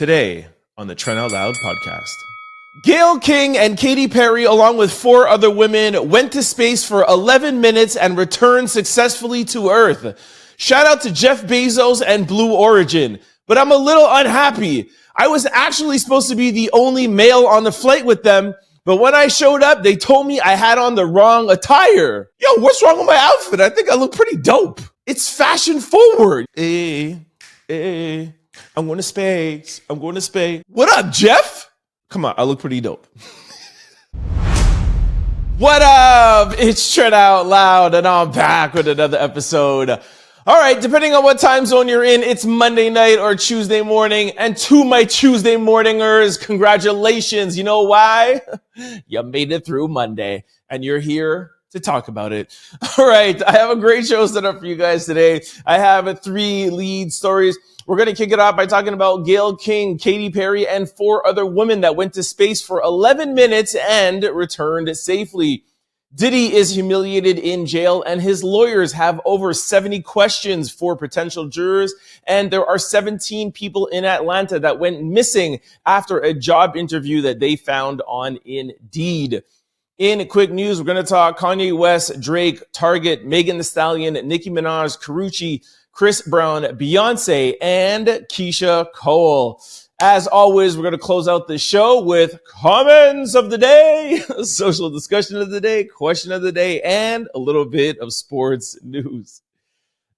Today on the Trent Out Loud podcast. Gayle King and Katy Perry, along with 4 other women, went to space for 11 minutes and returned successfully to Earth. Shout out to Jeff Bezos and Blue Origin. But I'm a little unhappy. I was actually supposed to be the only male on the flight with them, but when I showed up, they told me I had on the wrong attire. Yo, what's wrong with my outfit? I think I look pretty dope. It's fashion forward. Hey. I'm going to space. What up, Jeff? Come on, I look pretty dope. What up? It's Trent Out Loud, and I'm back with another episode. All right, depending on what time zone you're in, it's Monday night or Tuesday morning. And to my Tuesday morningers, congratulations. You know why? You made it through Monday, and you're here to talk about it. All right, I have a great show set up for you guys today. I have 3 lead stories. We're going to kick it off by talking about Gayle King, Katy Perry, and 4 other women that went to space for 11 minutes and returned safely. Diddy is humiliated in jail, and his lawyers have over 70 questions for potential jurors. And there are 17 people in Atlanta that went missing after a job interview that they found on Indeed. In quick news, we're going to talk Kanye West, Drake, Target, Megan Thee Stallion, Nicki Minaj, Karrueche Chris Brown, Beyoncé, and Kesha Cole. As always, we're going to close out the show with comments of the day, social discussion of the day, question of the day, and a little bit of sports news.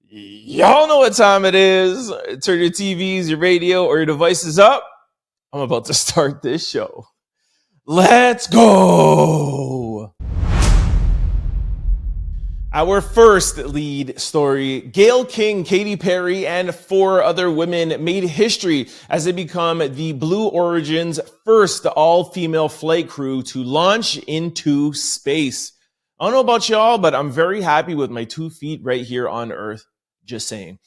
Y'all know what time it is. Turn your TVs, your radio, or your devices up. I'm about to start this show. Let's go. Our first lead story, Gayle King, Katy Perry, and 4 other women made history as they become the Blue Origin's first all-female flight crew to launch into space. I don't know about y'all, but I'm very happy with my 2 feet right here on Earth. Just saying.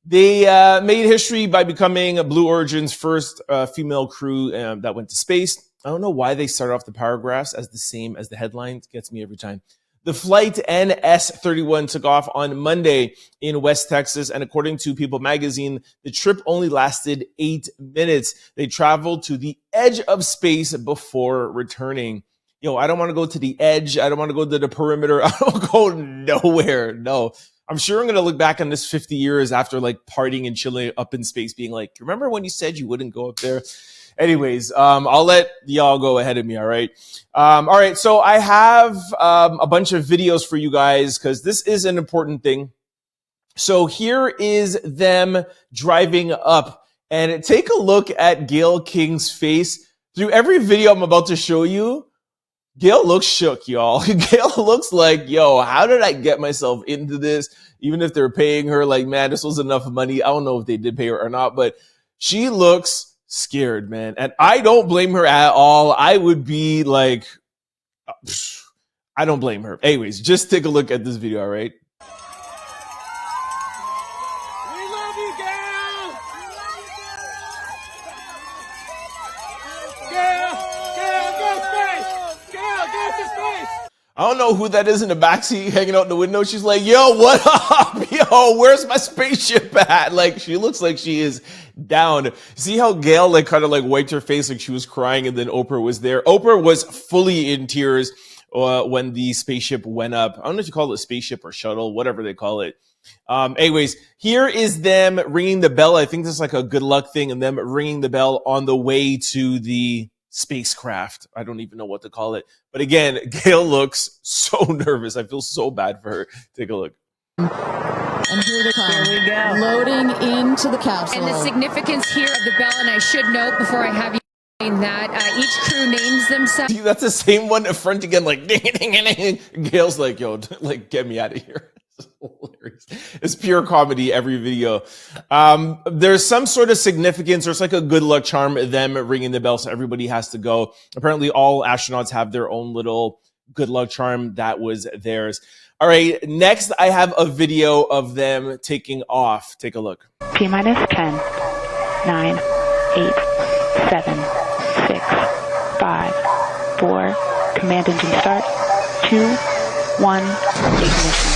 They made history by becoming Blue Origin's first female crew that went to space. I don't know why they start off the paragraphs as the same as the headlines. Gets me every time. The flight NS-31 took off on Monday in West Texas, and according to People magazine, the trip only lasted 8 minutes. They traveled to the edge of space before returning. I don't want to go to the edge. I don't want to go to the perimeter. I don't go nowhere. No. I'm sure I'm going to look back on this 50 years after like partying and chilling up in space being like, remember when you said you wouldn't go up there? Anyways, I'll let y'all go ahead of me, all right? All right, so I have a bunch of videos for you guys because this is an important thing. So here is them driving up. And take a look at Gayle King's face. Through every video I'm about to show you, Gayle looks shook, y'all. Gayle looks like, yo, how did I get myself into this? Even if they're paying her, like, man, this was enough money. I don't know if they did pay her or not, but she looks scared, man. And I don't blame her at all. I would be like, I don't blame her. Anyways, just take a look at this video, all right? We love you, Gayle! Gayle, go space! Gayle, go to space! I don't know who that is in the backseat hanging out the window. She's like, yo, what up? Yo, where's my spaceship at? Like, she looks like she is down. See how Gayle like kind of like wiped her face like she was crying, and then Oprah was there. Oprah was fully in tears when the spaceship went up. I don't know if you call it a spaceship or shuttle, whatever they call it. Anyways, here is them ringing the bell. I think this is like a good luck thing, and them ringing the bell on the way to the spacecraft. I don't even know what to call it. But again, Gayle looks so nervous. I feel so bad for her. Take a look. And here they come. Here we go. Loading into the capsule. And the significance here of the bell, and I should note before I have you explain that, each crew names themselves. See, that's the same one in front again, like ding, ding, ding, ding. Gayle's like, yo, like, get me out of here. It's hilarious. It's pure comedy, every video. There's some sort of significance. There's like a good luck charm, them ringing the bell, so everybody has to go. Apparently, all astronauts have their own little good luck charm. That was theirs. All right, next I have a video of them taking off. Take a look. T-minus 10, 9, 8, 7, 6, 5, 4, command engine start, 2, 1, ignition.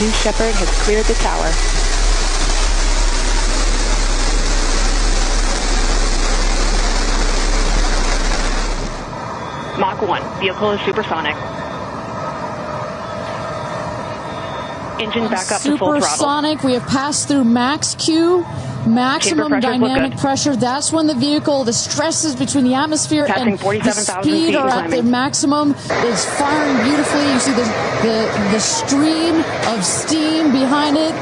New Shepard has cleared the tower. Mach 1. Vehicle is supersonic. Engine back up to full throttle. Supersonic. We have passed through max Q, maximum dynamic pressure. That's when the vehicle, the stresses between the atmosphere and the speed are at their maximum. It's firing beautifully. You see the stream of steam behind it.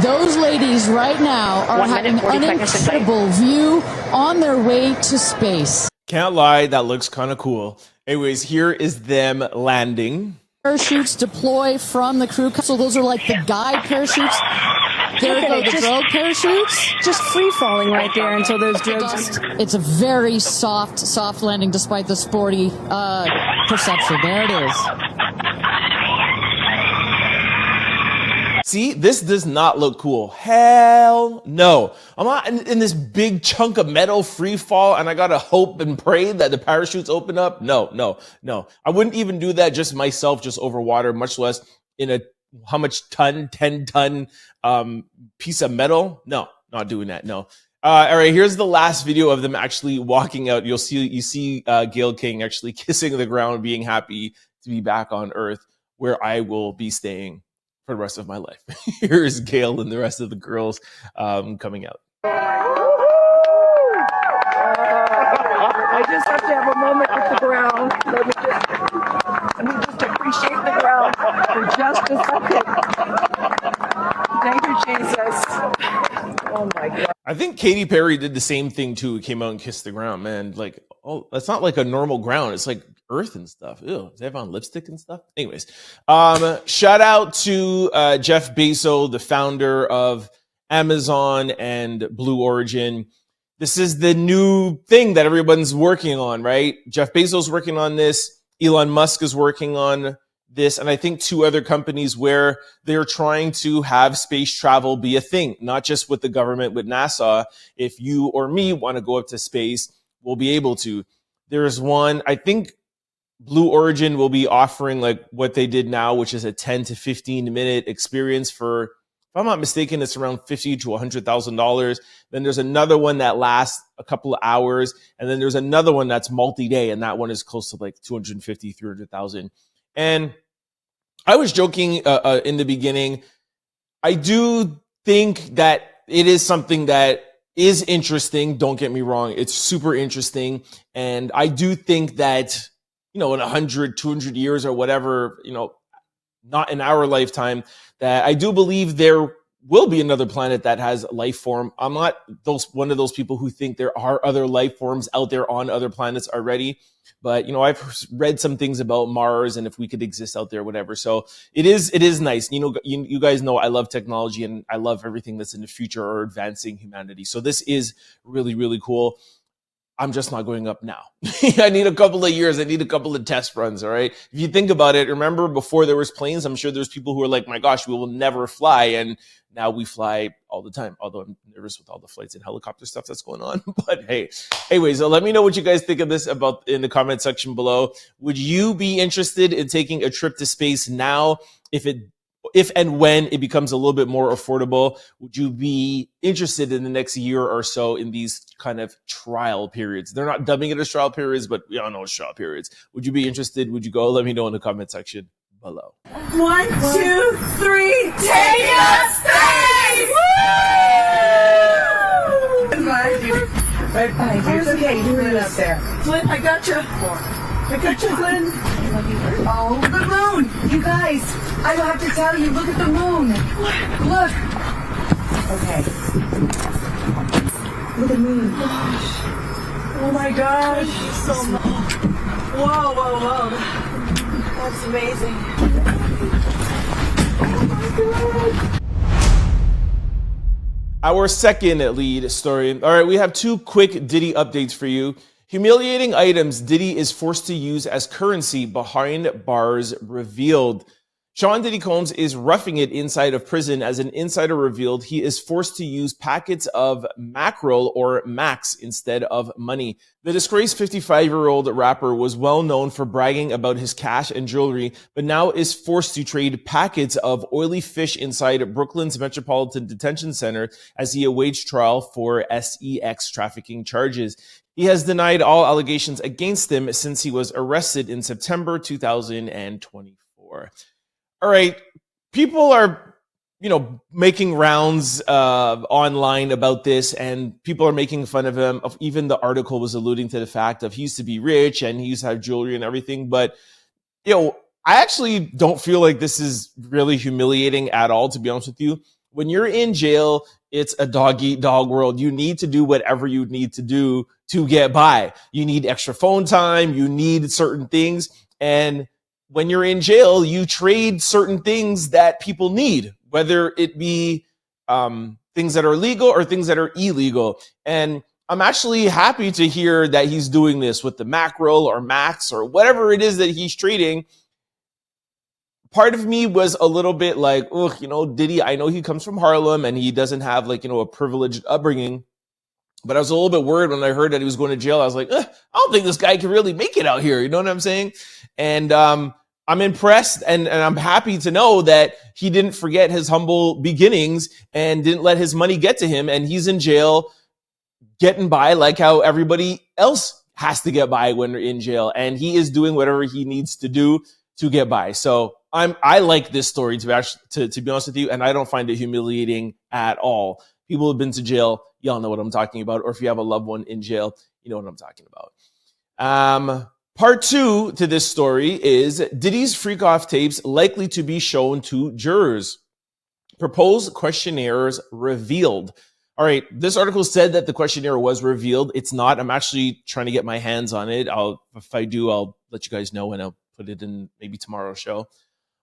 Those ladies right now are having an incredible view on their way to space. Can't lie, that looks kind of cool. Anyways, here is them landing. Parachutes deploy from the crew capsule. Those are like the guide parachutes. There go the drogue parachutes. Just free falling right there until those drogues. It's a very soft landing despite the sporty perception. There it is. See, this does not look cool. Hell no. I'm not in this big chunk of metal free fall and I gotta hope and pray that the parachutes open up. No. I wouldn't even do that just myself, just over water, much less in a, how much ton, 10 ton piece of metal. No, not doing that. No. All right, here's the last video of them actually walking out. You see Gayle King actually kissing the ground, being happy to be back on Earth, where I will be staying for the rest of my life. Here's Gayle and the rest of the girls coming out. I just have to have a moment with the ground. Let me just appreciate the ground for just a second. Thank you, Jesus. Oh my God. I think Katy Perry did the same thing too. It came out and kissed the ground, man. Like, oh, that's not like a normal ground. It's like earth and stuff. Ew, they have on lipstick and stuff. Anyways, shout out to Jeff Bezos, the founder of Amazon and Blue Origin. This is the new thing that everyone's working on, right? Jeff Bezos working on this. Elon Musk is working on this. And I think 2 other companies where they're trying to have space travel be a thing, not just with the government, with NASA. If you or me want to go up to space, we'll be able to. There's one, I think Blue Origin will be offering like what they did now, which is a 10 to 15 minute experience for, if I'm not mistaken, it's around $50,000 to $100,000. Then there's another one that lasts a couple of hours. And then there's another one that's multi-day. And that one is close to like 250, 300,000. And I was joking in the beginning. I do think that it is something that is interesting. Don't get me wrong. It's super interesting. And I do think that, you know, in 100, 200 years or whatever, you know, not in our lifetime, that I do believe there will be another planet that has life form. I'm not one of those people who think there are other life forms out there on other planets already. But, you know, I've read some things about Mars and if we could exist out there, whatever. So it is nice. You know, you guys know I love technology and I love everything that's in the future or advancing humanity. So this is really, really cool. I'm just not going up now. I need a couple of years. I need a couple of test runs. All right. If you think about it, remember before there was planes, I'm sure there's people who are like, my gosh, we will never fly. And now we fly all the time. Although I'm nervous with all the flights and helicopter stuff that's going on. But hey, anyways, let me know what you guys think of this in the comment section below. Would you be interested in taking a trip to space now? If and when it becomes a little bit more affordable, would you be interested in the next year or so in these kind of trial periods? They're not dubbing it as trial periods, but we all know it's trial periods. Would you be interested? Would you go? Let me know in the comment section below. 1, 2, 3, take us space! Woo! Right behind you. It's okay. You're it up there. Flynn, I got you. I got you, Flynn. Oh, the moon! You guys, I don't have to tell you. Look at the moon. Look. Okay. Look at the moon. Oh my gosh. So much. Whoa. That's amazing. Oh my God. Our second lead story. All right, we have 2 quick Diddy updates for you. Humiliating items Diddy is forced to use as currency behind bars revealed. Sean Diddy Combs is roughing it inside of prison. As an insider revealed, he is forced to use packets of mackerel or max instead of money. The disgraced 55-year-old rapper was well known for bragging about his cash and jewelry, but now is forced to trade packets of oily fish inside Brooklyn's Metropolitan Detention Center as he awaits trial for sex trafficking charges. He has denied all allegations against him since he was arrested in September 2024. All right, people are, making rounds online about this, and people are making fun of him. Even the article was alluding to the fact of he used to be rich and he used to have jewelry and everything. But, I actually don't feel like this is really humiliating at all, to be honest with you. When you're in jail, it's a dog-eat-dog world. You need to do whatever you need to do to get by. You need extra phone time. You need certain things. And when you're in jail, you trade certain things that people need, whether it be things that are legal or things that are illegal. And I'm actually happy to hear that he's doing this with the mackerel or max or whatever it is that he's trading. Part of me was a little bit like, Diddy, I know he comes from Harlem and he doesn't have a privileged upbringing. But I was a little bit worried when I heard that he was going to jail. I was like, I don't think this guy can really make it out here. You know what I'm saying? And I'm impressed and I'm happy to know that he didn't forget his humble beginnings and didn't let his money get to him. And he's in jail getting by like how everybody else has to get by when they're in jail. And he is doing whatever he needs to do to get by. So I like this story, to be honest with you, and I don't find it humiliating at all. People who have been to jail, y'all know what I'm talking about. Or if you have a loved one in jail, you know what I'm talking about. Part 2 to this story is Diddy's freak-off tapes likely to be shown to jurors. Proposed questionnaires revealed. All right, this article said that the questionnaire was revealed. It's not. I'm actually trying to get my hands on it. If I do, I'll let you guys know and I'll put it in maybe tomorrow's show.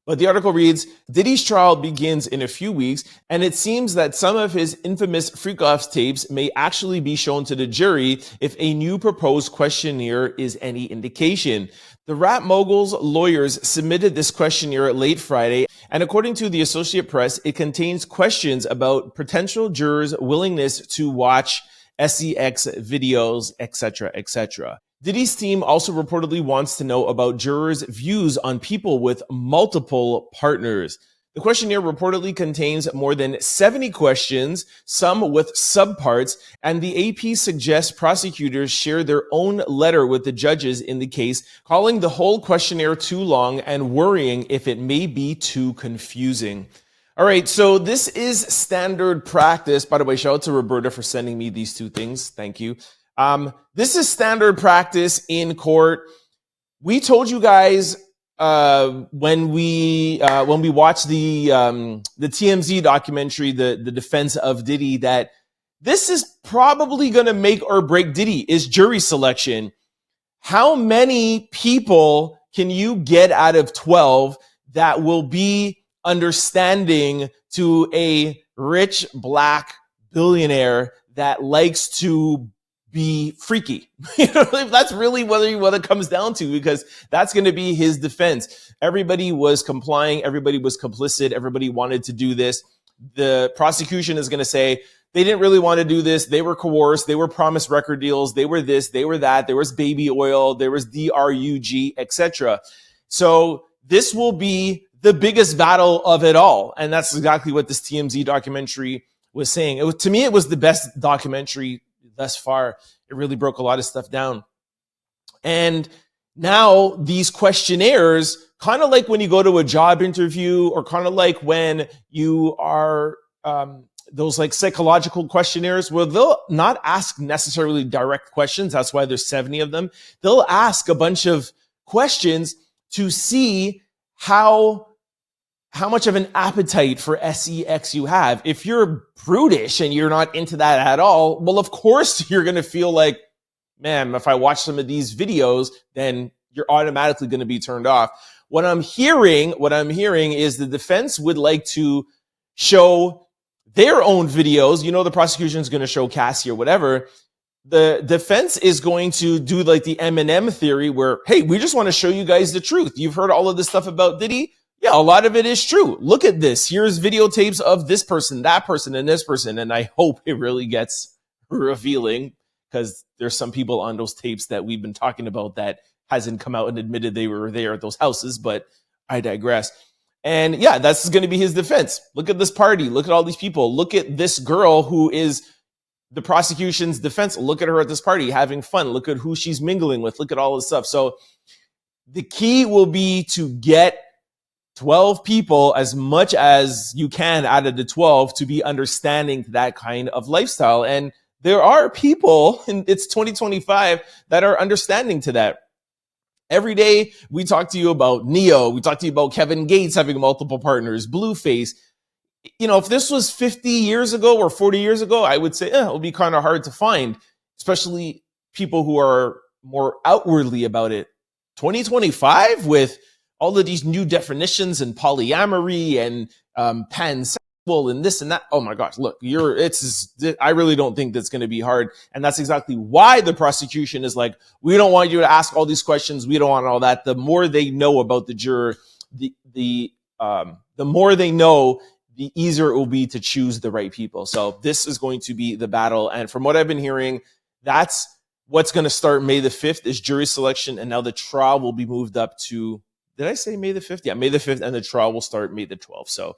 But the article reads, Diddy's trial begins in a few weeks, and it seems that some of his infamous freak-offs tapes may actually be shown to the jury if a new proposed questionnaire is any indication. The rap mogul's lawyers submitted this questionnaire late Friday, and according to the Associated Press, it contains questions about potential jurors' willingness to watch sex videos, etc., etc. Diddy's team also reportedly wants to know about jurors' views on people with multiple partners. The questionnaire reportedly contains more than 70 questions, some with subparts, and the AP suggests prosecutors share their own letter with the judges in the case, calling the whole questionnaire too long and worrying if it may be too confusing. All right, so this is standard practice. By the way, shout out to Roberta for sending me these two things. Thank you. This is standard practice in court. We told you guys when we watched the TMZ documentary, the defense of Diddy, that this is probably going to make or break Diddy is jury selection. How many people can you get out of 12 that will be understanding to a rich black billionaire that likes to be freaky? That's really what it comes down to, because that's going to be his defense. Everybody was complying. Everybody was complicit. Everybody wanted to do this. The prosecution is going to say they didn't really want to do this. They were coerced. They were promised record deals. They were this. They were that. There was baby oil. There was DRUG, etc. So this will be the biggest battle of it all. And that's exactly what this TMZ documentary was saying. To me, it was the best documentary thus far. It really broke a lot of stuff down. And now these questionnaires, kind of like when you go to a job interview, or kind of like when you are those like psychological questionnaires where they'll not ask necessarily direct questions. That's why there's 70 of them. They'll ask a bunch of questions to see how much of an appetite for sex you have. If you're brutish and you're not into that at all, well, of course you're going to feel like, man, if I watch some of these videos, then you're automatically going to be turned off. What I'm hearing is the defense would like to show their own videos. You know, the prosecution is going to show Cassie or whatever. The defense is going to do like the Eminem theory where, hey, we just want to show you guys the truth. You've heard all of this stuff about Diddy. yeah, a lot of it is true. Look at this. Here's videotapes of this person, that person, and this person. And I hope it really gets revealing, because there's some people on those tapes that we've been talking about that hasn't come out and admitted they were there at those houses, but I digress. And yeah, that's going to be his defense. Look at this party. Look at all these people. Look at this girl who is the prosecution's defense. Look at her at this party having fun. Look at who she's mingling with. Look at all this stuff. So the key will be to get 12 people, as much as you can out of the 12, to be understanding that kind of lifestyle. And there are people, and it's 2025, that are understanding to that. Every day we talk to you about Neo. We talk to you about Kevin Gates having multiple partners, Blueface. You know, if this was 50 years ago or 40 years ago, I would say it would be kind of hard to find, especially people who are more outwardly about it. 2025 with all of these new definitions and polyamory and pansexual and this and that. Oh my gosh, look, I really don't think that's going to be hard. And that's exactly why the prosecution is like, we don't want you to ask all these questions. We don't want all that. The more they know about the juror, the more they know, the easier it will be to choose the right people. So this is going to be the battle. And from what I've been hearing, that's what's going to start May the 5th is jury selection. And now the trial will be moved up to, did I say May the 5th? Yeah, May the 5th, and the trial will start May the 12th. So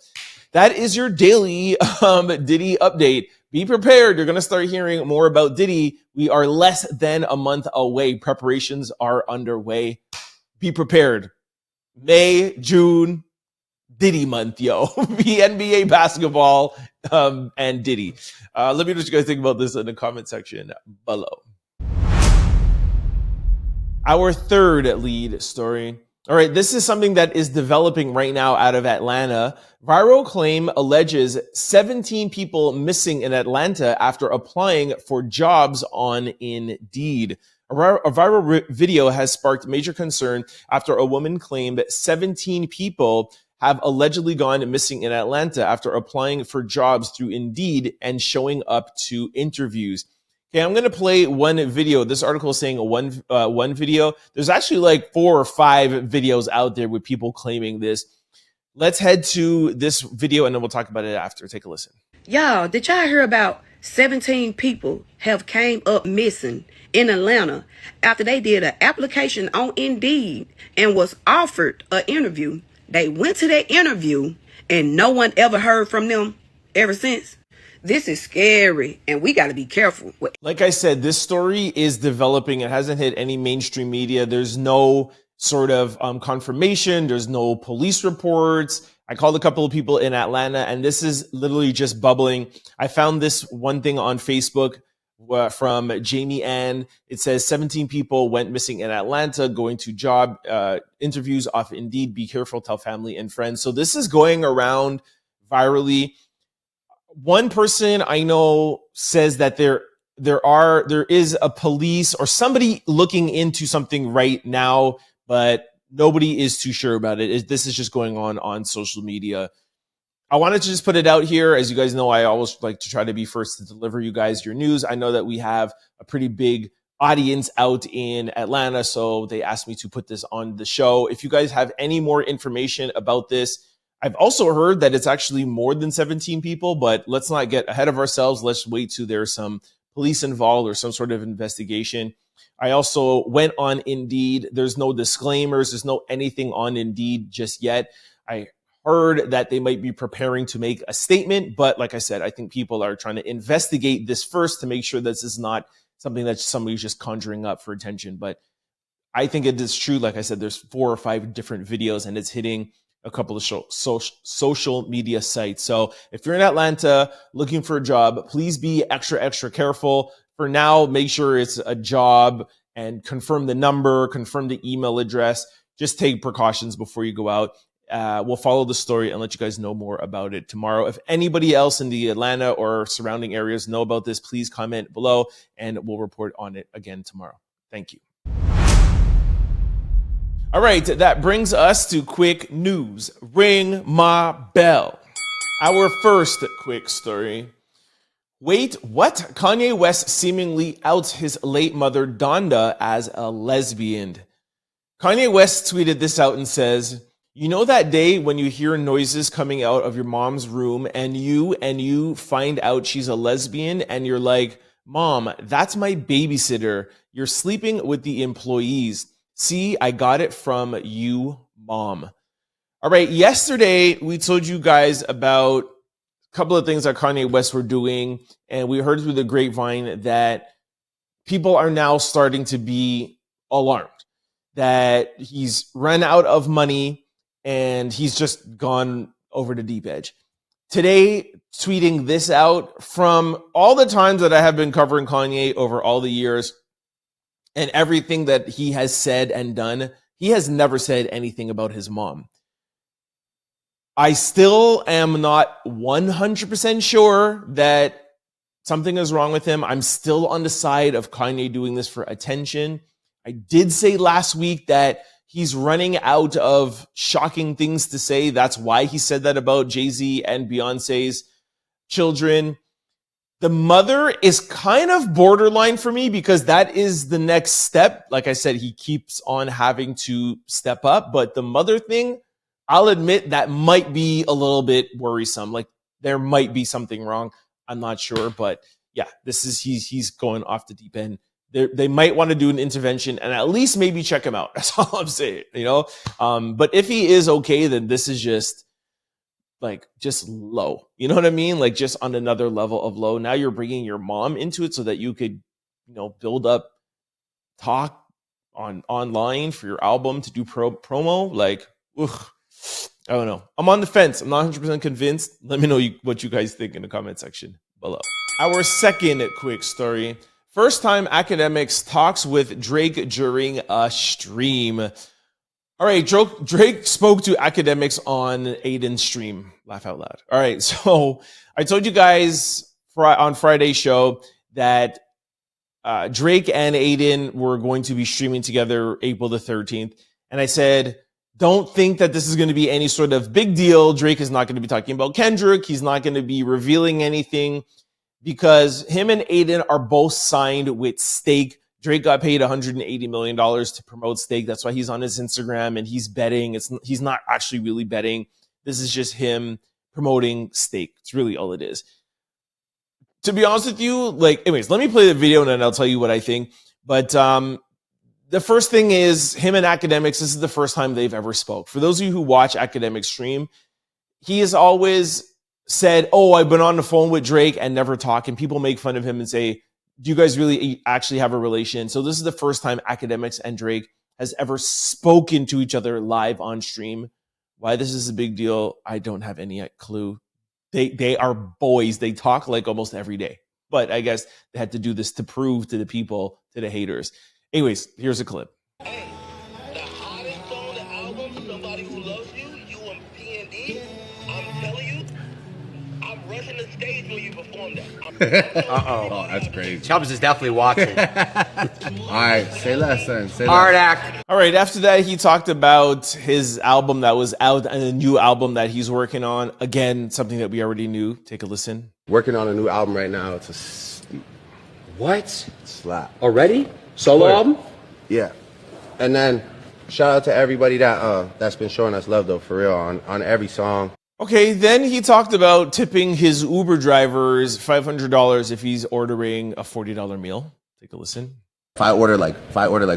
that is your daily Diddy update. Be prepared. You're going to start hearing more about Diddy. We are less than a month away. Preparations are underway. Be prepared. May, June, Diddy month, yo. Be NBA basketball and Diddy. Let me know what you guys think about this in the comment section below. Our third lead story. All right, this is something that is developing right now out of Atlanta. Viral claim alleges 17 people missing in Atlanta after applying for jobs on Indeed. A viral video has sparked major concern after a woman claimed that 17 people have allegedly gone missing in Atlanta after applying for jobs through Indeed and showing up to interviews. Okay, I'm going to play one video. This article is saying one video. There's actually like 4 or 5 videos out there with people claiming this. Let's head to this video and then we'll talk about it after. Take a listen. Y'all, did y'all hear about 17 people have came up missing in Atlanta after they did an application on Indeed and was offered an interview? They went to that interview and no one ever heard from them ever since. This is scary, and we got to be careful. Like I said, this story is developing. It hasn't hit any mainstream media. There's no sort of confirmation. There's no police reports. I called a couple of people in Atlanta, and this is literally just bubbling. I found this one thing on Facebook from Jamie Ann. It says 17 people went missing in Atlanta going to job interviews off Indeed. Be careful, tell family and friends. So this is going around virally. One person I know says that there is a police or somebody looking into something right now, but nobody is too sure about it. This is just going on social media. I wanted to just put it out here. As you guys know, I always like to try to be first to deliver you guys your news. I know that we have a pretty big audience out in Atlanta, so they asked me to put this on the show. If you guys have any more information about this, I've also heard that it's actually more than 17 people, but let's not get ahead of ourselves. Let's wait till there's some police involved or some sort of investigation. I also went on Indeed. There's no disclaimers. There's no anything on Indeed just yet. I heard that they might be preparing to make a statement, but like I said, I think people are trying to investigate this first to make sure this is not something that somebody's just conjuring up for attention. But I think it is true. Like I said, there's 4 or 5 different videos and it's hitting a couple of social media sites. So if you're in Atlanta looking for a job, please be extra careful. For now, make sure it's a job and confirm the number, confirm the email address. Just take precautions before you go out. We'll follow the story and let you guys know more about it tomorrow. If anybody else in the Atlanta or surrounding areas know about this, please comment below and we'll report on it again tomorrow. Thank you. All right, that brings us to quick news. Ring my bell. Our first quick story. Wait, what? Kanye West seemingly outs his late mother Donda as a lesbian. Kanye West tweeted this out and says, You know that day when you hear noises coming out of your mom's room and you find out she's a lesbian and you're like, Mom, that's my babysitter. You're sleeping with the employees. See, I got it from you, Mom. All right, yesterday we told you guys about a couple of things that Kanye West were doing, and we heard through the grapevine that people are now starting to be alarmed that he's run out of money and he's just gone over the deep edge. Today, tweeting this out from all the times that I have been covering Kanye over all the years and everything that he has said and done, he has never said anything about his mom. I still am not 100% sure that something is wrong with him. I'm still on the side of Kanye doing this for attention. I did say last week that he's running out of shocking things to say. That's why he said that about Jay-Z and Beyonce's children. The mother is kind of borderline for me because that is the next step. Like I said, he keeps on having to step up. But the mother thing, I'll admit that might be a little bit worrisome. Like there might be something wrong. I'm not sure. But yeah, he's going off the deep end. They might want to do an intervention and at least maybe check him out. That's all I'm saying, you know? But if he is okay, then this is just low. You know what I mean? Like just on another level of low. Now you're bringing your mom into it so that you could, build up talk online for your album to do promo. Like, ugh, I don't know. I'm on the fence. I'm not 100% convinced. Let me know what you guys think in the comment section below. Our second quick story. First time Academics talks with Drake during a stream. All right, Drake spoke to Academics on Adin's stream. Laugh out loud. All right, so I told you guys on Friday's show that Drake and Adin were going to be streaming together April the 13th. And I said, don't think that this is going to be any sort of big deal. Drake is not going to be talking about Kendrick. He's not going to be revealing anything because him and Adin are both signed with Stake. Drake got paid $180 million to promote Stake. That's why he's on his Instagram and he's betting. He's not actually really betting. This is just him promoting Stake. It's really all it is. To be honest with you, anyways, let me play the video and then I'll tell you what I think. But the first thing is him and Academics, this is the first time they've ever spoke. For those of you who watch Academics stream, he has always said, oh, I've been on the phone with Drake and never talk. And people make fun of him and say, do you guys really actually have a relation? So this is the first time Academics and Drake has ever spoken to each other live on stream. Why this is a big deal, I don't have any clue. They are boys. They talk like almost every day. But I guess they had to do this to prove to the people, to the haters. Anyways, here's a clip. Hey, the hottest song on the album, Somebody Who Loves You, you and P&D, I'm telling you, I'm rushing the stage when you perform that. Oh, that's crazy. Chubbs is definitely watching. All right, say less then. Say Hard less. act. All right, after that, he talked about his album that was out and a new album that he's working on. Again, something that we already knew. Take a listen. Working on a new album right now. It's a What? slap. Already? Solo album? Yeah. And then shout out to everybody that's been showing us love though, for real, on every song. Okay, then he talked about tipping his Uber drivers $500 if he's ordering a $40 meal. Take a listen. If I order like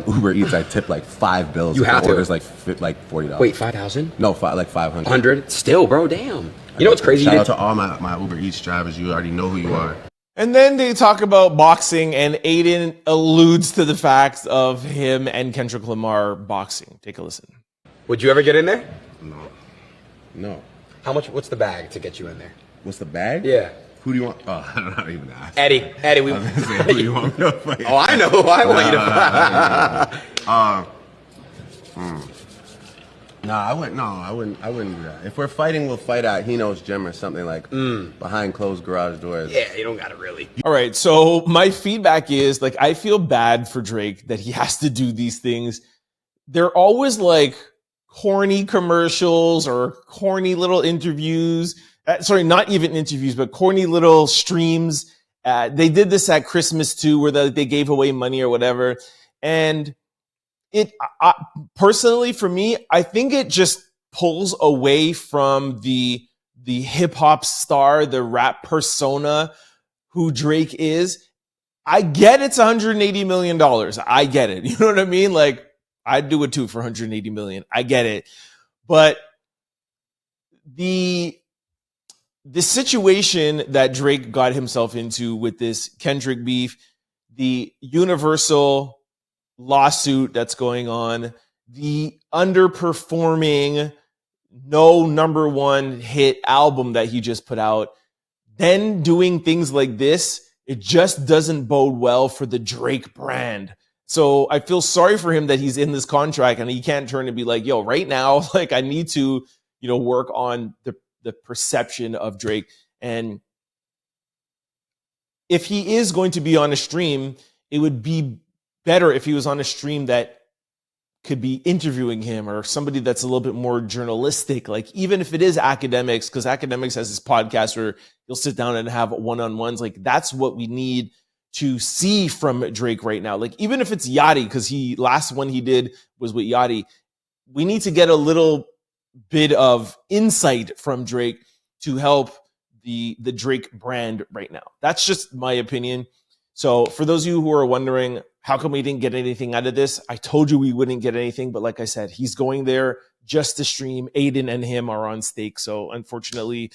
Uber Eats, I tip like $5. You have to. Orders like $40. Wait, 5,000? No, like 500. 100? Still, bro, damn. You know what's crazy? Shout out to all my Uber Eats drivers. You already know who you are. And then they talk about boxing, and Adin alludes to the fact of him and Kendrick Lamar boxing. Take a listen. Would you ever get in there? No. How much? What's the bag to get you in there? What's the bag? Yeah. Who do you want? Oh, I don't even ask. Eddie, we. Who do you want me to fight? Oh, I know who I want you to fight. I wouldn't do that. If we're fighting, we'll fight at Hino's gym or something like behind closed garage doors. Yeah, you don't got it really. All right, so my feedback is, I feel bad for Drake that he has to do these things. They're always corny commercials or corny little interviews. Sorry, not even interviews, but corny little streams. They did this at Christmas too, where they gave away money or whatever. And personally, for me, I think it just pulls away from the hip hop star, the rap persona who Drake is. I get it's $180 million. I get it. You know what I mean? Like, I'd do it too for $180 million. I get it. But the situation that Drake got himself into with this Kendrick beef, the Universal lawsuit that's going on, the underperforming no number one hit album that he just put out, then doing things like this, it just doesn't bode well for the Drake brand. So I feel sorry for him that he's in this contract and he can't turn and be like, yo, right now, like I need to, work on the perception of Drake. And if he is going to be on a stream, it would be better if he was on a stream that could be interviewing him or somebody that's a little bit more journalistic. Like, even if it is Academics, because Academics has this podcast where you'll sit down and have one-on-ones. Like, that's what we need to see from Drake right now. Like, even if it's Yachty, because last one he did was with Yachty, we need to get a little bit of insight from Drake to help the Drake brand right now. That's just my opinion. So for those of you who are wondering, how come we didn't get anything out of this? I told you we wouldn't get anything, but like I said, he's going there just to stream. Adin and him are on stake. So unfortunately,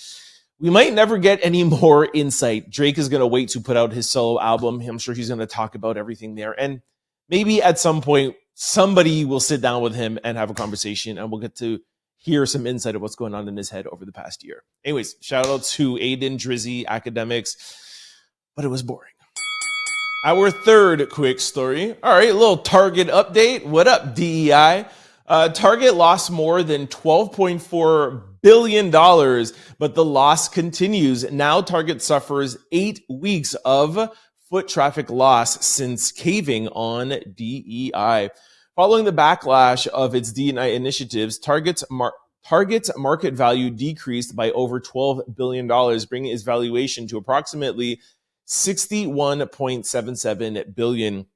we might never get any more insight. Drake is going to wait to put out his solo album. I'm sure he's going to talk about everything there. And maybe at some point, somebody will sit down with him and have a conversation and we'll get to hear some insight of what's going on in his head over the past year. Anyways, shout out to Adin, Drizzy, Academics, but it was boring. Our third quick story. All right, a little Target update. What up, DEI? Target lost more than $12.4 billion, but the loss continues. Now Target suffers 8 weeks of foot traffic loss since caving on DEI. Following the backlash of its DEI initiatives, Target's market value decreased by over $12 billion, bringing its valuation to approximately $61.77 billion.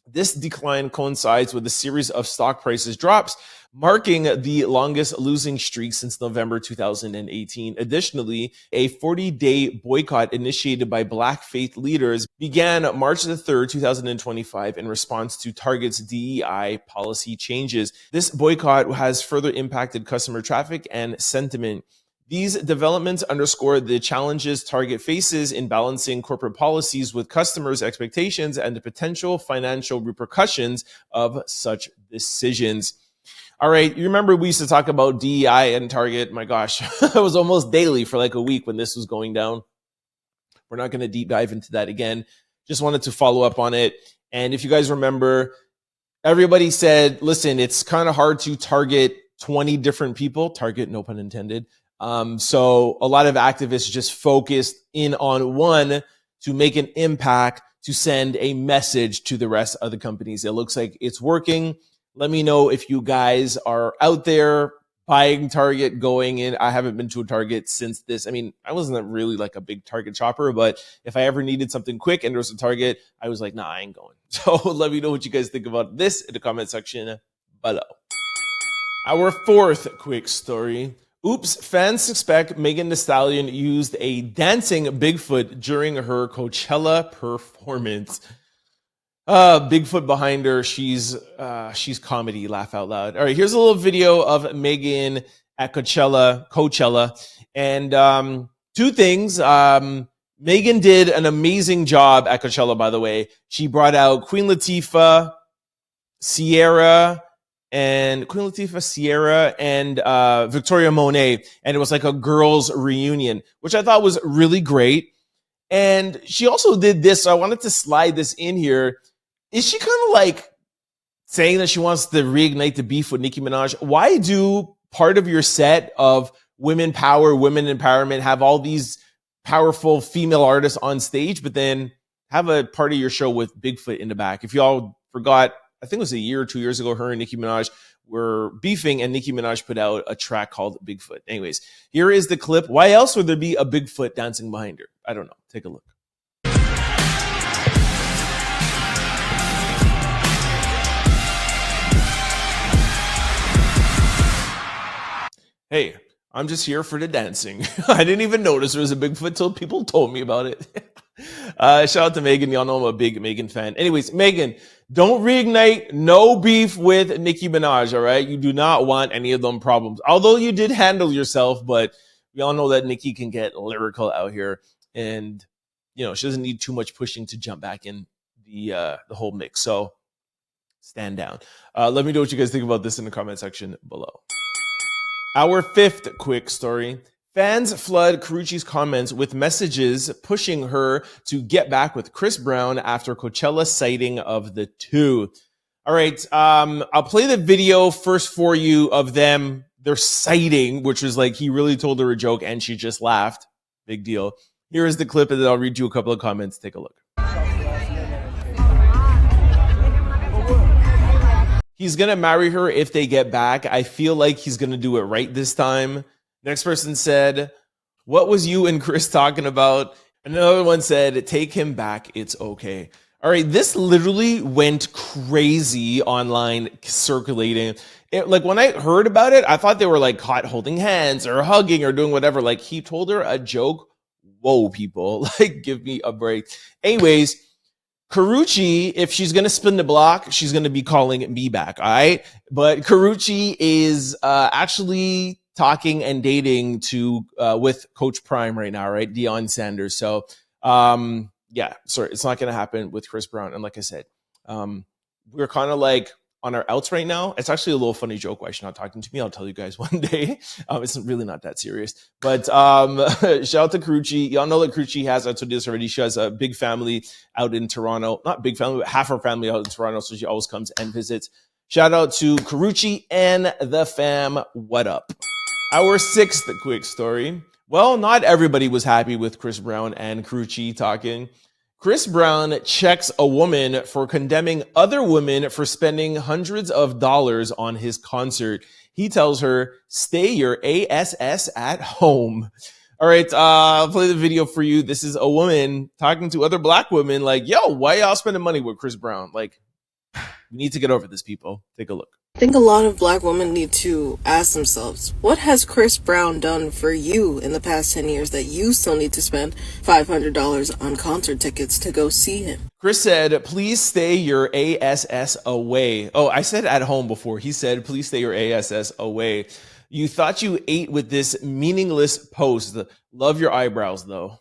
This decline coincides with a series of stock prices drops, marking the longest losing streak since November 2018. Additionally, a 40-day boycott initiated by Black faith leaders began March the 3rd, 2025 in response to Target's DEI policy changes. This boycott has further impacted customer traffic and sentiment. These developments underscore the challenges Target faces in balancing corporate policies with customers' expectations and the potential financial repercussions of such decisions. All right, you remember we used to talk about DEI and Target. My gosh, it was almost daily for like a week when this was going down. We're not going to deep dive into that again. Just wanted to follow up on it. And if you guys remember, everybody said, listen, it's kind of hard to target 20 different people. Target, no pun intended. So a lot of activists just focused in on one to make an impact, to send a message to the rest of the companies. It looks like it's working. Let me know if you guys are out there buying Target, going in. I haven't been to a Target since this. I mean, I wasn't really like a big Target shopper, but if I ever needed something quick and there was a Target, I was like, nah, I ain't going. So let me know what you guys think about this in the comment section below. Our fourth quick story. Oops, fans suspect Megan Thee Stallion used a dancing Bigfoot during her Coachella performance. Bigfoot behind her. She's comedy, laugh out loud. All right, here's a little video of Megan at Coachella. And two things. Megan did an amazing job at Coachella, by the way. She brought out Queen Latifah, Sierra, and Victoria Monet. And it was like a girls' reunion, which I thought was really great. And she also did this, so I wanted to slide this in here. Is she kind of like saying that she wants to reignite the beef with Nicki Minaj? Why do part of your set of women power, women empowerment have all these powerful female artists on stage, but then have a part of your show with Bigfoot in the back? If y'all forgot, I think it was a year or 2 years ago, her and Nicki Minaj were beefing, and Nicki Minaj put out a track called Bigfoot. Anyways, here is the clip. Why else would there be a Bigfoot dancing behind her? I don't know. Take a look. Hey, I'm just here for the dancing. I didn't even notice there was a Bigfoot till people told me about it. Shout out to Megan. Y'all know I'm a big Megan fan. Anyways, Megan, don't reignite no beef with Nicki Minaj, all right? You do not want any of them problems. Although you did handle yourself, but we all know that Nicki can get lyrical out here. And, you know, she doesn't need too much pushing to jump back in the whole mix. So stand down. Let me know what you guys think about this in the comment section below. Our fifth quick story. Fans flood Karrueche's comments with messages pushing her to get back with Chris Brown after Coachella sighting of the two. All right, I'll play the video first for you of them, their sighting, which was like he really told her a joke and she just laughed. Big deal. Here is the clip and then I'll read you a couple of comments. Take a look. He's going to marry her if they get back. I feel like he's going to do it right this time. Next person said, what was you and Chris talking about? Another one said, take him back. It's okay. All right. This literally went crazy online circulating. Like when I heard about it, I thought they were like caught holding hands or hugging or doing whatever. Like he told her a joke. Whoa, people, like give me a break. Anyways, Karrueche, if she's going to spin the block, she's going to be calling me back, all right? But Karrueche is actually talking and dating with Coach Prime right now, right? Deion Sanders. So, yeah, sorry, it's not going to happen with Chris Brown. And like I said, we're kind of like on our outs right now. It's actually a little funny joke why she's not talking to me. I'll tell you guys one day. It's really not that serious. But shout out to Karrueche. Y'all know that Karrueche has, I told you this already, she has a big family out in Toronto. Not big family, but half her family out in Toronto. So she always comes and visits. Shout out to Karrueche and the fam. What up? Our sixth quick story. Well, not everybody was happy with Chris Brown and Karrueche talking. Chris Brown checks a woman for condemning other women for spending hundreds of dollars on his concert. He tells her, stay your ASS at home. All right, I'll play the video for you. This is a woman talking to other black women like, yo, why y'all spending money with Chris Brown? Like, we need to get over this, people. Take a look. I think a lot of black women need to ask themselves, what has Chris Brown done for you in the past 10 years that you still need to spend $500 on concert tickets to go see him? Chris said, please stay your ASS away. Oh, I said at home before. He said, please stay your ASS away. You thought you ate with this meaningless post. Love your eyebrows, though.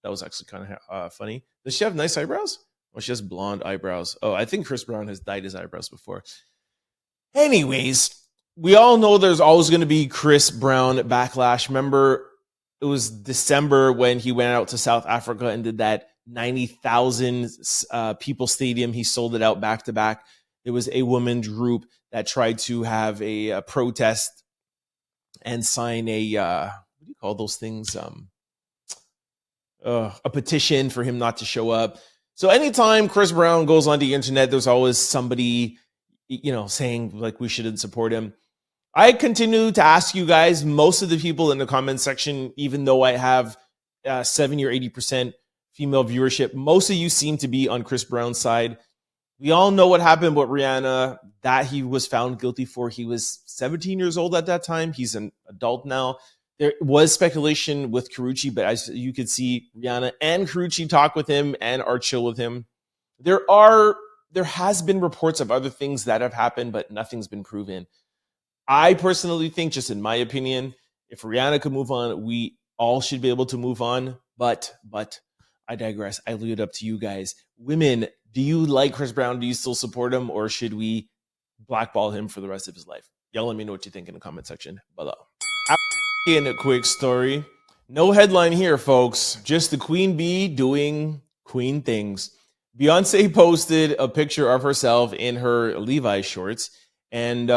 That was actually kind of funny. Does she have nice eyebrows? Well, she has blonde eyebrows. Oh, I think Chris Brown has dyed his eyebrows before. Anyways, we all know there's always going to be Chris Brown backlash. Remember, it was December when he went out to South Africa and did that 90,000 people stadium. He sold it out back to back. There was a women's group that tried to have a protest and sign a, what do you call those things? A petition for him not to show up. So anytime Chris Brown goes on the internet, there's always somebody, you know, saying like we shouldn't support him. I continue to ask you guys, most of the people in the comment section, even though I have 70 or 80% female viewership, most of you seem to be on Chris Brown's side. We all know what happened with Rihanna, that he was found guilty for. He was 17 years old at that time. He's an adult now. There was speculation with Karrueche, but as you could see, Rihanna and Karrueche talk with him and are chill with him. There has been reports of other things that have happened, but nothing's been proven. I personally think, just in my opinion, if Rihanna could move on, we all should be able to move on. But I digress. I leave it up to you guys. Women, do you like Chris Brown? Do you still support him? Or should we blackball him for the rest of his life? Y'all let me know what you think in the comment section below. In a quick story. No headline here, folks. Just the queen bee doing queen things. Beyonce posted a picture of herself in her Levi shorts and,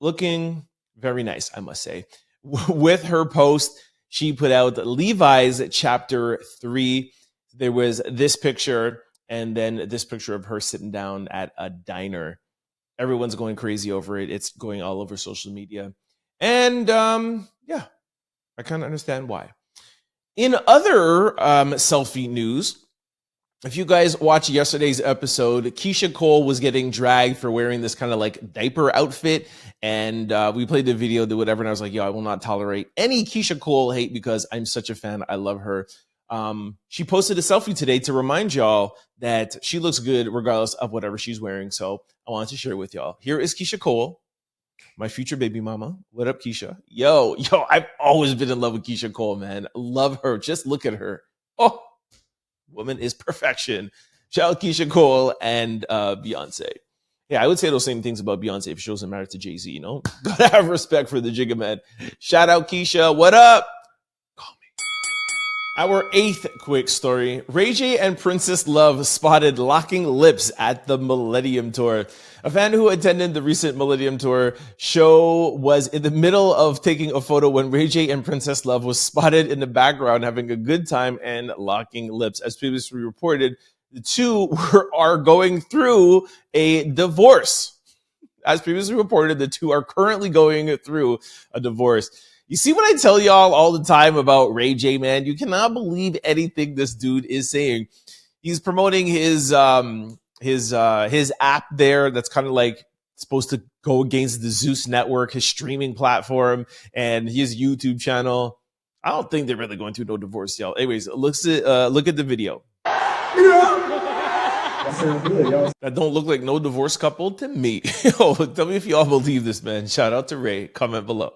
looking very nice, I must say. With her post, she put out Levi's chapter 3. There was this picture and then this picture of her sitting down at a diner. Everyone's going crazy over it. It's going all over social media. And, I kind of understand why. In other selfie news, if you guys watched yesterday's episode, Keyshia Cole was getting dragged for wearing this kind of like diaper outfit. And we played the video, did whatever. And I was like, yo, I will not tolerate any Keyshia Cole hate because I'm such a fan. I love her. She posted a selfie today to remind y'all that she looks good regardless of whatever she's wearing. So I wanted to share it with y'all. Here is Keyshia Cole, my future baby mama. What up, Keisha? Yo, I've always been in love with Keyshia Cole, man. Love her. Just look at her. Oh, woman is perfection. Shout out Keyshia Cole and Beyonce. Yeah, I would say those same things about Beyonce if she wasn't married to Jay-Z, you know? Gotta have respect for the Jigga Man. Shout out Keisha. What up? Call me. Our 8th quick story. Ray J and Princess Love spotted locking lips at the Millennium Tour. A fan who attended the recent Millennium Tour show was in the middle of taking a photo when Ray J and Princess Love was spotted in the background having a good time and locking lips. As previously reported, the two are going through a divorce. As previously reported, the two are currently going through a divorce. You see what I tell y'all all the time about Ray J, man? You cannot believe anything this dude is saying. He's promoting his app there that's kind of like supposed to go against the Zeus network, his streaming platform, and his YouTube channel. I don't think they're really going through no divorce, y'all. Anyways, look at the video. That don't look like no divorce couple to me. Yo, tell me if y'all believe this, man. Shout out to Ray. Comment below.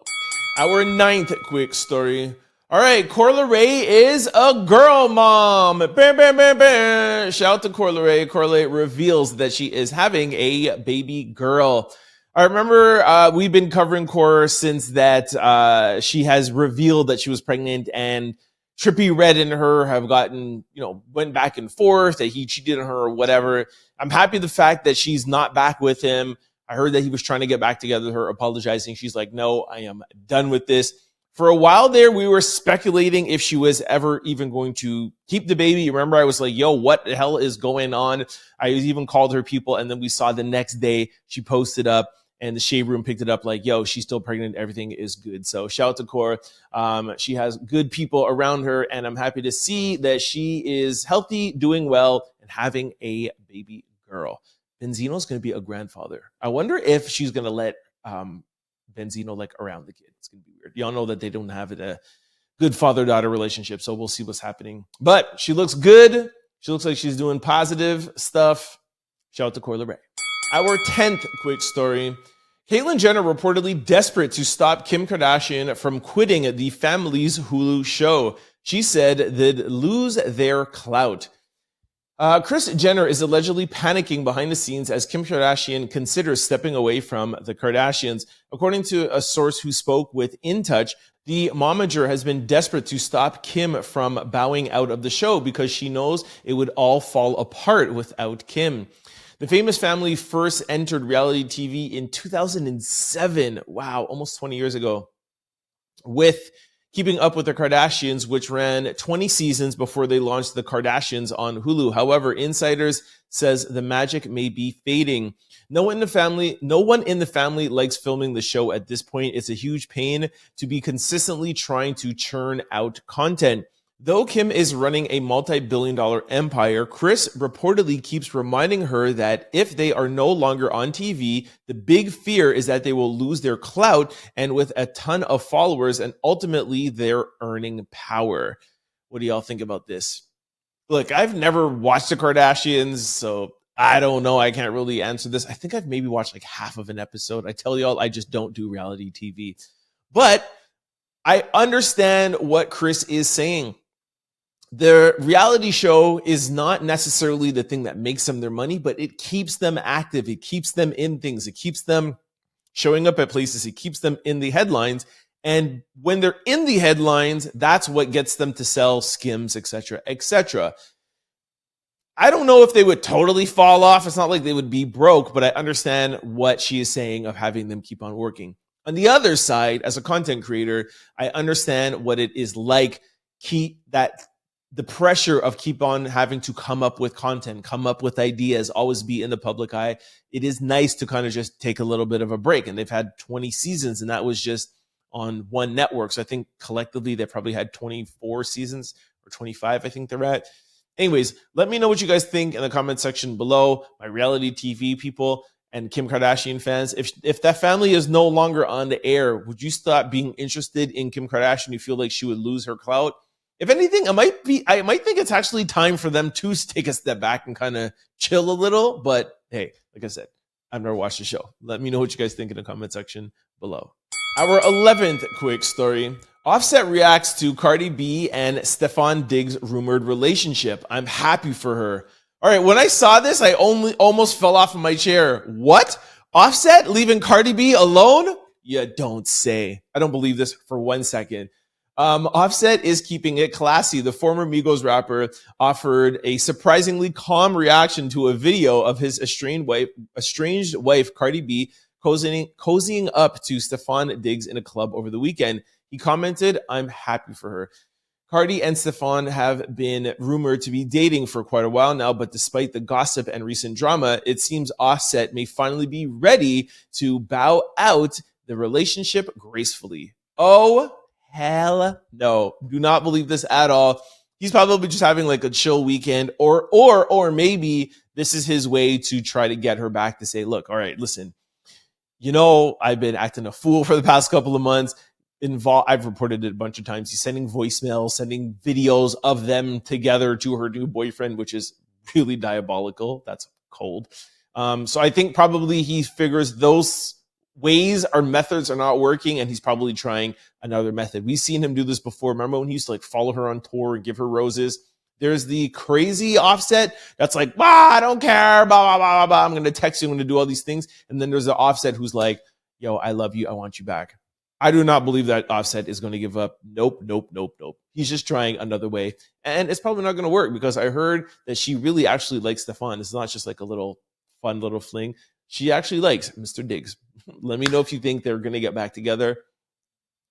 Our 9th quick story. All right, Coi Leray is a girl mom. Bam, bam, bam, bam. Shout out to Coi Leray. Coi Leray reveals that she is having a baby girl. I remember we've been covering Coi since that she has revealed that she was pregnant, and Trippie Redd and her have gotten, went back and forth, that he cheated on her or whatever. I'm happy the fact that she's not back with him. I heard that he was trying to get back together with her, apologizing. She's like, no, I am done with this. For a while there, we were speculating if she was ever even going to keep the baby. Remember, I was like, yo, what the hell is going on? I even called her people, and then we saw the next day she posted up, and the Shade Room picked it up like, yo, she's still pregnant. Everything is good. So shout out to Coi. She has good people around her, and I'm happy to see that she is healthy, doing well, and having a baby girl. Benzino's going to be a grandfather. I wonder if she's going to let Benzino like around the kid. It's going to be weird. Y'all know that they don't have a good father-daughter relationship, so we'll see what's happening. But she looks good. She looks like she's doing positive stuff. Shout out to Coi Leray. Our 10th quick story. Caitlyn Jenner reportedly desperate to stop Kim Kardashian from quitting the family's Hulu show. She said they'd lose their clout. Kris Jenner is allegedly panicking behind the scenes as Kim Kardashian considers stepping away from the Kardashians. According to a source who spoke with In Touch, the momager has been desperate to stop Kim from bowing out of the show because she knows it would all fall apart without Kim. The famous family first entered reality TV in 2007. Wow, almost 20 years ago. With Keeping Up with the Kardashians, which ran 20 seasons before they launched the Kardashians on Hulu. However, insiders says the magic may be fading. No one in the family likes filming the show at this point. It's a huge pain to be consistently trying to churn out content. Though Kim is running a multi-billion-dollar empire, Kris reportedly keeps reminding her that if they are no longer on TV, the big fear is that they will lose their clout and with a ton of followers and ultimately their earning power. What do y'all think about this? Look, I've never watched the Kardashians, so I don't know. I can't really answer this. I think I've maybe watched like half of an episode. I tell y'all, I just don't do reality TV. But I understand what Kris is saying. The reality show is not necessarily the thing that makes them their money, but it keeps them active. It keeps them in things. It keeps them showing up at places. It keeps them in the headlines. And when they're in the headlines, that's what gets them to sell Skims, etc., etc. I don't know if they would totally fall off. It's not like they would be broke, but I understand what she is saying of having them keep on working. On the other side, as a content creator, I understand what it is like, the pressure of keep on having to come up with content, come up with ideas, always be in the public eye. It is nice to kind of just take a little bit of a break. And they've had 20 seasons, and that was just on one network. So I think collectively they probably had 24 seasons or 25, I think they're at. Anyways, let me know what you guys think in the comment section below, my reality TV people and Kim Kardashian fans. If that family is no longer on the air, would you stop being interested in Kim Kardashian? You feel like she would lose her clout? If anything, I might think it's actually time for them to take a step back and kind of chill a little. But hey, like I said, I've never watched the show. Let me know what you guys think in the comment section below. Our 11th quick story. Offset reacts to Cardi B and Stefon Diggs' rumored relationship. I'm happy for her. All right, when I saw this, I almost fell off of my chair. What? Offset leaving Cardi B alone? You don't say. I don't believe this for 1 second. Offset is keeping it classy. The former Migos rapper offered a surprisingly calm reaction to a video of his estranged wife Cardi B, cozying up to Stefon Diggs in a club over the weekend. He commented, I'm happy for her. Cardi and Stefon have been rumored to be dating for quite a while now, but despite the gossip and recent drama, it seems Offset may finally be ready to bow out the relationship gracefully. Oh, hell no. Do not believe this at all. He's probably just having like a chill weekend, or maybe this is his way to try to get her back to say, look, all right, listen, you know, I've been acting a fool for the past couple of months. I've reported it a bunch of times. He's sending voicemails, sending videos of them together to her new boyfriend, which is really diabolical. That's cold. So I think probably he figures those ways or methods are not working, and he's probably trying another method. We've seen him do this before. Remember when he used to like follow her on tour and give her roses? There's the crazy Offset that's like, I don't care, blah, blah, blah, blah. I'm going to text you, I'm going to do all these things. And then there's the Offset who's like, yo, I love you, I want you back. I do not believe that Offset is going to give up. Nope. He's just trying another way. And it's probably not going to work because I heard that she really actually likes Stefon. It's not just like a little fun little fling. She actually likes Mr. Diggs. Let me know if you think they're going to get back together.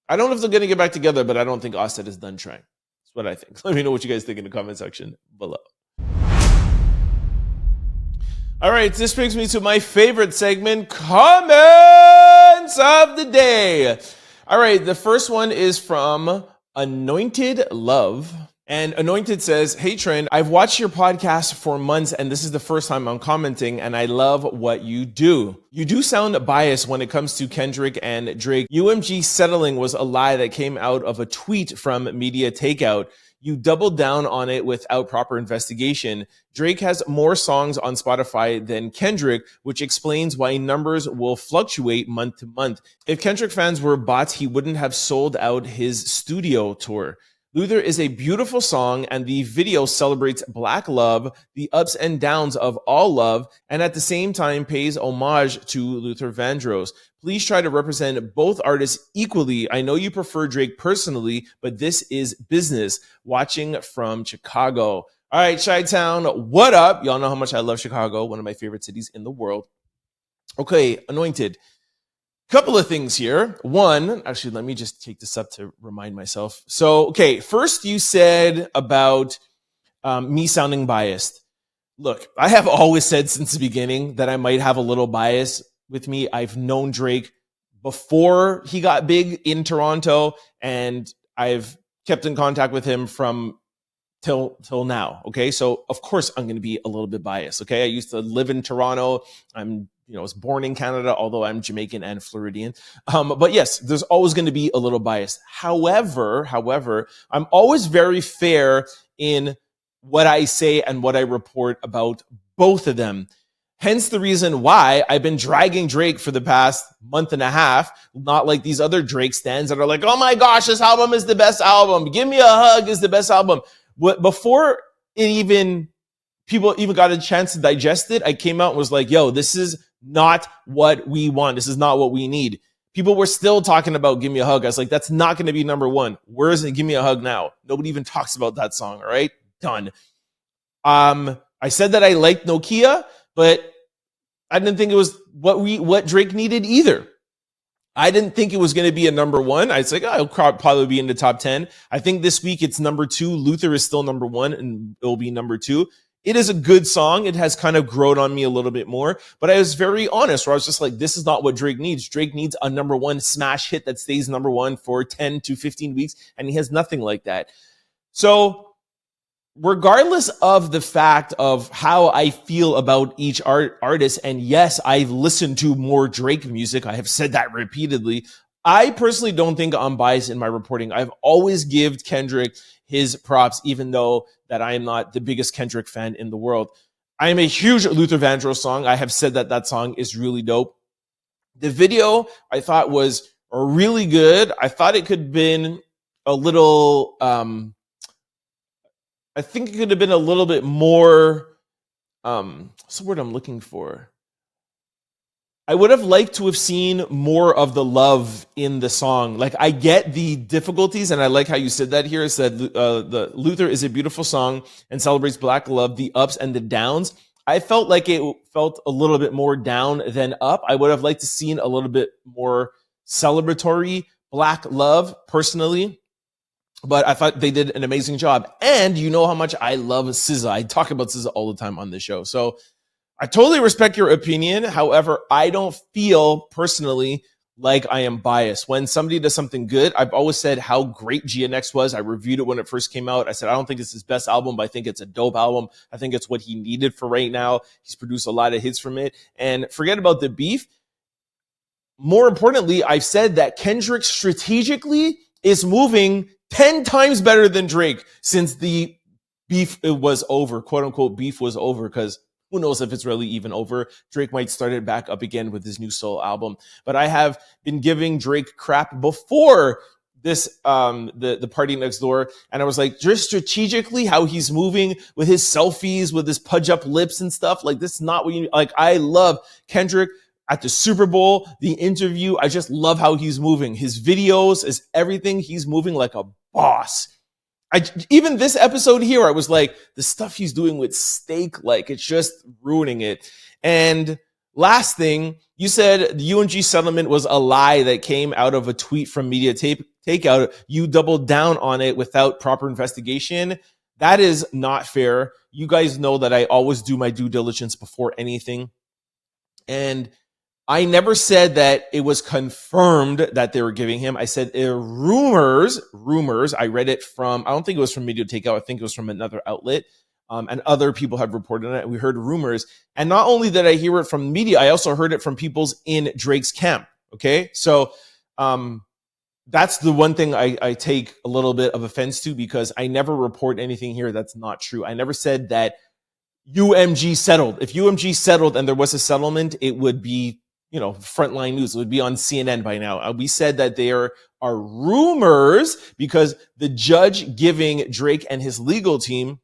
I don't know if they're going to get back together, but I don't think Offset is done trying. That's what I think. Let me know what you guys think in the comment section below. All right, this brings me to my favorite segment, comments of the day. All right, the first one is from Anointed Love. And Anointed says, hey, Trent, I've watched your podcast for months, and this is the first time I'm commenting, and I love what you do. You do sound biased when it comes to Kendrick and Drake. UMG settling was a lie that came out of a tweet from Media Takeout. You doubled down on it without proper investigation. Drake has more songs on Spotify than Kendrick, which explains why numbers will fluctuate month to month. If Kendrick fans were bots, he wouldn't have sold out his studio tour. Luther is a beautiful song, and the video celebrates Black love, the ups and downs of all love, and at the same time pays homage to Luther Vandross. Please try to represent both artists equally. I know you prefer Drake personally, but this is business. Watching from Chicago. All right, Chi-Town, what up? Y'all know how much I love Chicago, one of my favorite cities in the world. Okay, Anointed. Couple of things here. One, actually, let me just take this up to remind myself. So, okay, first you said about me sounding biased. Look, I have always said since the beginning that I might have a little bias with me. I've known Drake before he got big in Toronto, and I've kept in contact with him from till now. Okay, so of course I'm going to be a little bit biased. Okay, I used to live in Toronto. I was born in Canada, although I'm Jamaican and Floridian. But yes, there's always going to be a little bias. However, I'm always very fair in what I say and what I report about both of them. Hence the reason why I've been dragging Drake for the past month and a half, not like these other Drake stans that are like, oh my gosh, this album is the best album. Give Me a Hug is the best album. Before people even got a chance to digest it, I came out and was like, yo, this is not what we want. This is not what we need. People were still talking about Give Me a Hug. I was like, that's not going to be number one. Where is it? Give Me a Hug now. Nobody even talks about that song. All right, done. I said that I liked Nokia, but I didn't think it was what Drake needed either. I didn't think it was going to be a number one. I was like, it'll probably be in the top 10. I think this week it's number 2. Luther is still number 1, and it will be number 2. It is a good song. It has kind of grown on me a little bit more, but I was very honest where I was just like, this is not what Drake needs. Drake needs a number 1 smash hit that stays number 1 for 10 to 15 weeks, and he has nothing like that. So regardless of the fact of how I feel about each artist, and yes, I've listened to more Drake music. I have said that repeatedly. I personally don't think I'm biased in my reporting. I've always given Kendrick his props, even though that I am not the biggest Kendrick fan in the world. I am a huge Luther Vandross song. I have said that that song is really dope. The video I thought was really good. I thought it could have been a little, I think it could have been a little bit more, what's the word I'm looking for? I would have liked to have seen more of the love in the song. Like, I get the difficulties, and I like how you said that here. It said the Luther is a beautiful song and celebrates Black love, the ups and the downs. I felt like it felt a little bit more down than up. I would have liked to seen a little bit more celebratory Black love, personally. But I thought they did an amazing job. And you know how much I love SZA. I talk about SZA all the time on this show. So I totally respect your opinion. However, I don't feel personally like I am biased. When somebody does something good, I've always said how great GNX was. I reviewed it when it first came out. I said, I don't think it's his best album, but I think it's a dope album. I think it's what he needed for right now. He's produced a lot of hits from it. And forget about the beef. More importantly, I've said that Kendrick strategically is moving 10 times better than Drake since the beef was over, quote unquote beef was over, because who knows if it's really even over. Drake might start it back up again with his new soul album. But I have been giving Drake crap before this, the Party Next Door. And I was like, just strategically how he's moving with his selfies, with his pudge up lips and stuff. Like, this is not what you, like, I love Kendrick at the Super Bowl, the interview. I just love how he's moving. His videos is everything. He's moving like a boss. Even this episode here, I was like, the stuff he's doing with Steak, like, it's just ruining it. And last thing, you said the UMG settlement was a lie that came out of a tweet from Media Takeout. You doubled down on it without proper investigation. That is not fair. You guys know that I always do my due diligence before anything. And I never said that it was confirmed that they were giving him. I said rumors. I read it from, I don't think it was from Media Takeout. I think it was from another outlet. And other people had reported on it. We heard rumors. And not only did I hear it from media, I also heard it from people's in Drake's camp. Okay. So that's the one thing I take a little bit of offense to, because I never report anything here that's not true. I never said that UMG settled. If UMG settled and there was a settlement, it would be, frontline news. It would be on CNN by now. We said that there are rumors because the judge giving Drake and his legal team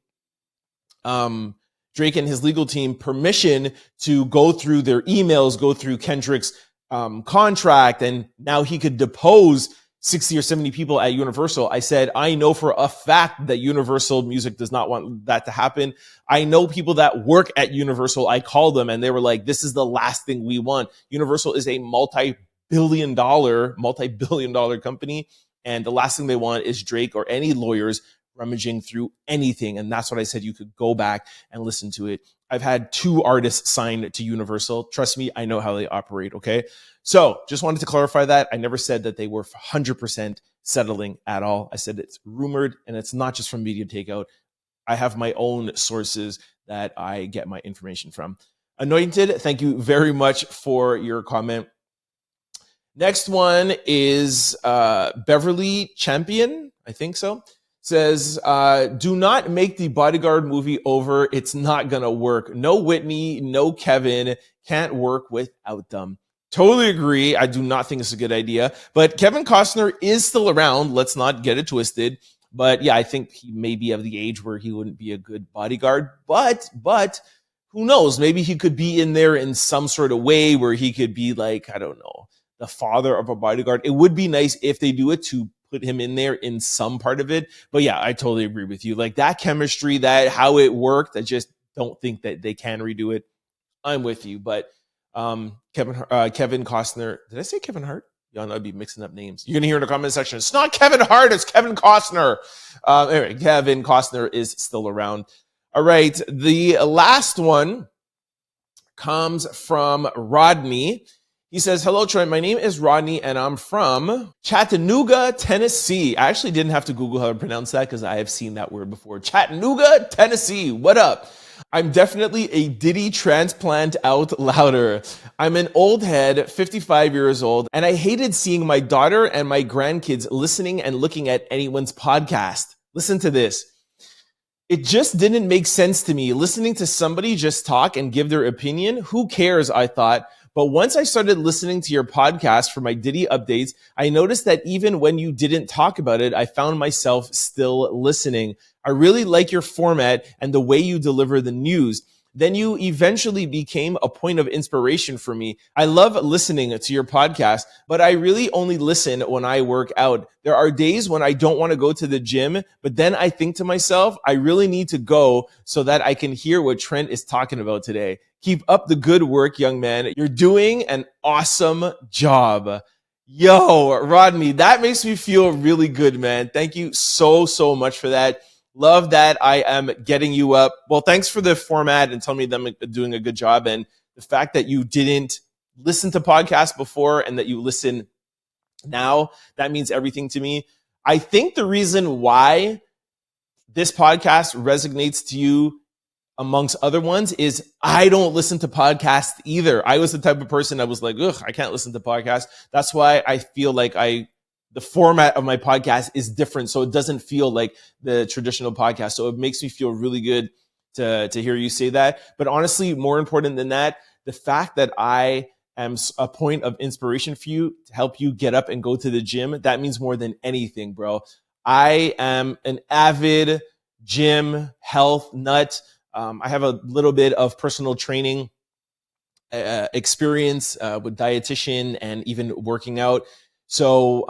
permission to go through their emails, go through Kendrick's contract, and now he could depose 60 or 70 people at Universal. I said, I know for a fact that Universal Music does not want that to happen. I know people that work at Universal. I called them and they were like, this is the last thing we want. Universal is a multi-billion dollar company. And the last thing they want is Drake or any lawyers rummaging through anything. And that's what I said. You could go back and listen to it. I've had 2 artists signed to Universal. Trust me, I know how they operate. Okay. So just wanted to clarify that. I never said that they were 100% settling at all. I said it's rumored, and it's not just from Media Takeout. I have my own sources that I get my information from. Anointed, thank you very much for your comment. Next one is Beverly Champion, I think so. Says, do not make the Bodyguard movie over. It's not gonna work. No Whitney, no Kevin, can't work without them. Totally agree. I do not think it's a good idea. But Kevin Costner is still around. Let's not get it twisted. But yeah, I think he may be of the age where he wouldn't be a good bodyguard. But who knows? Maybe he could be in there in some sort of way where he could be like, I don't know, the father of a bodyguard. It would be nice if they do it to put him in there in some part of it. But yeah, I totally agree with you. Like that chemistry, that how it worked, I just don't think that they can redo it. I'm with you. But Kevin Costner. Did I say Kevin Hart? Y'all know I'd be mixing up names. You're going to hear in the comment section, it's not Kevin Hart, it's Kevin Costner. Anyway, Kevin Costner is still around. All right. The last one comes from Rodney. He says, hello, Trent. My name is Rodney, and I'm from Chattanooga, Tennessee. I actually didn't have to Google how to pronounce that because I have seen that word before. Chattanooga, Tennessee. What up? I'm definitely a Diddy transplant out louder. I'm an old head, 55 years old, and I hated seeing my daughter and my grandkids listening and looking at anyone's podcast. Listen to this. It just didn't make sense to me. Listening to somebody just talk and give their opinion, who cares, I thought. But once I started listening to your podcast for my Diddy updates, I noticed that even when you didn't talk about it, I found myself still listening. I really like your format and the way you deliver the news. Then you eventually became a point of inspiration for me. I love listening to your podcast, but I really only listen when I work out. There are days when I don't want to go to the gym, but then I think to myself, I really need to go so that I can hear what Trent is talking about today. Keep up the good work, young man. You're doing an awesome job. Yo, Rodney, that makes me feel really good, man. Thank you so much for that. Love that I am getting you up. Well, thanks for the format and telling me that I'm doing a good job. And the fact that you didn't listen to podcasts before and that you listen now, that means everything to me. I think the reason why this podcast resonates to you amongst other ones is I don't listen to podcasts either. I was the type of person that was like, ugh, I can't listen to podcasts. That's why I feel like the format of my podcast is different. So it doesn't feel like the traditional podcast. So it makes me feel really good to hear you say that. But honestly, more important than that, the fact that I am a point of inspiration for you to help you get up and go to the gym, that means more than anything, bro. I am an avid gym health nut. I have a little bit of personal training experience with dietitian and even working out. So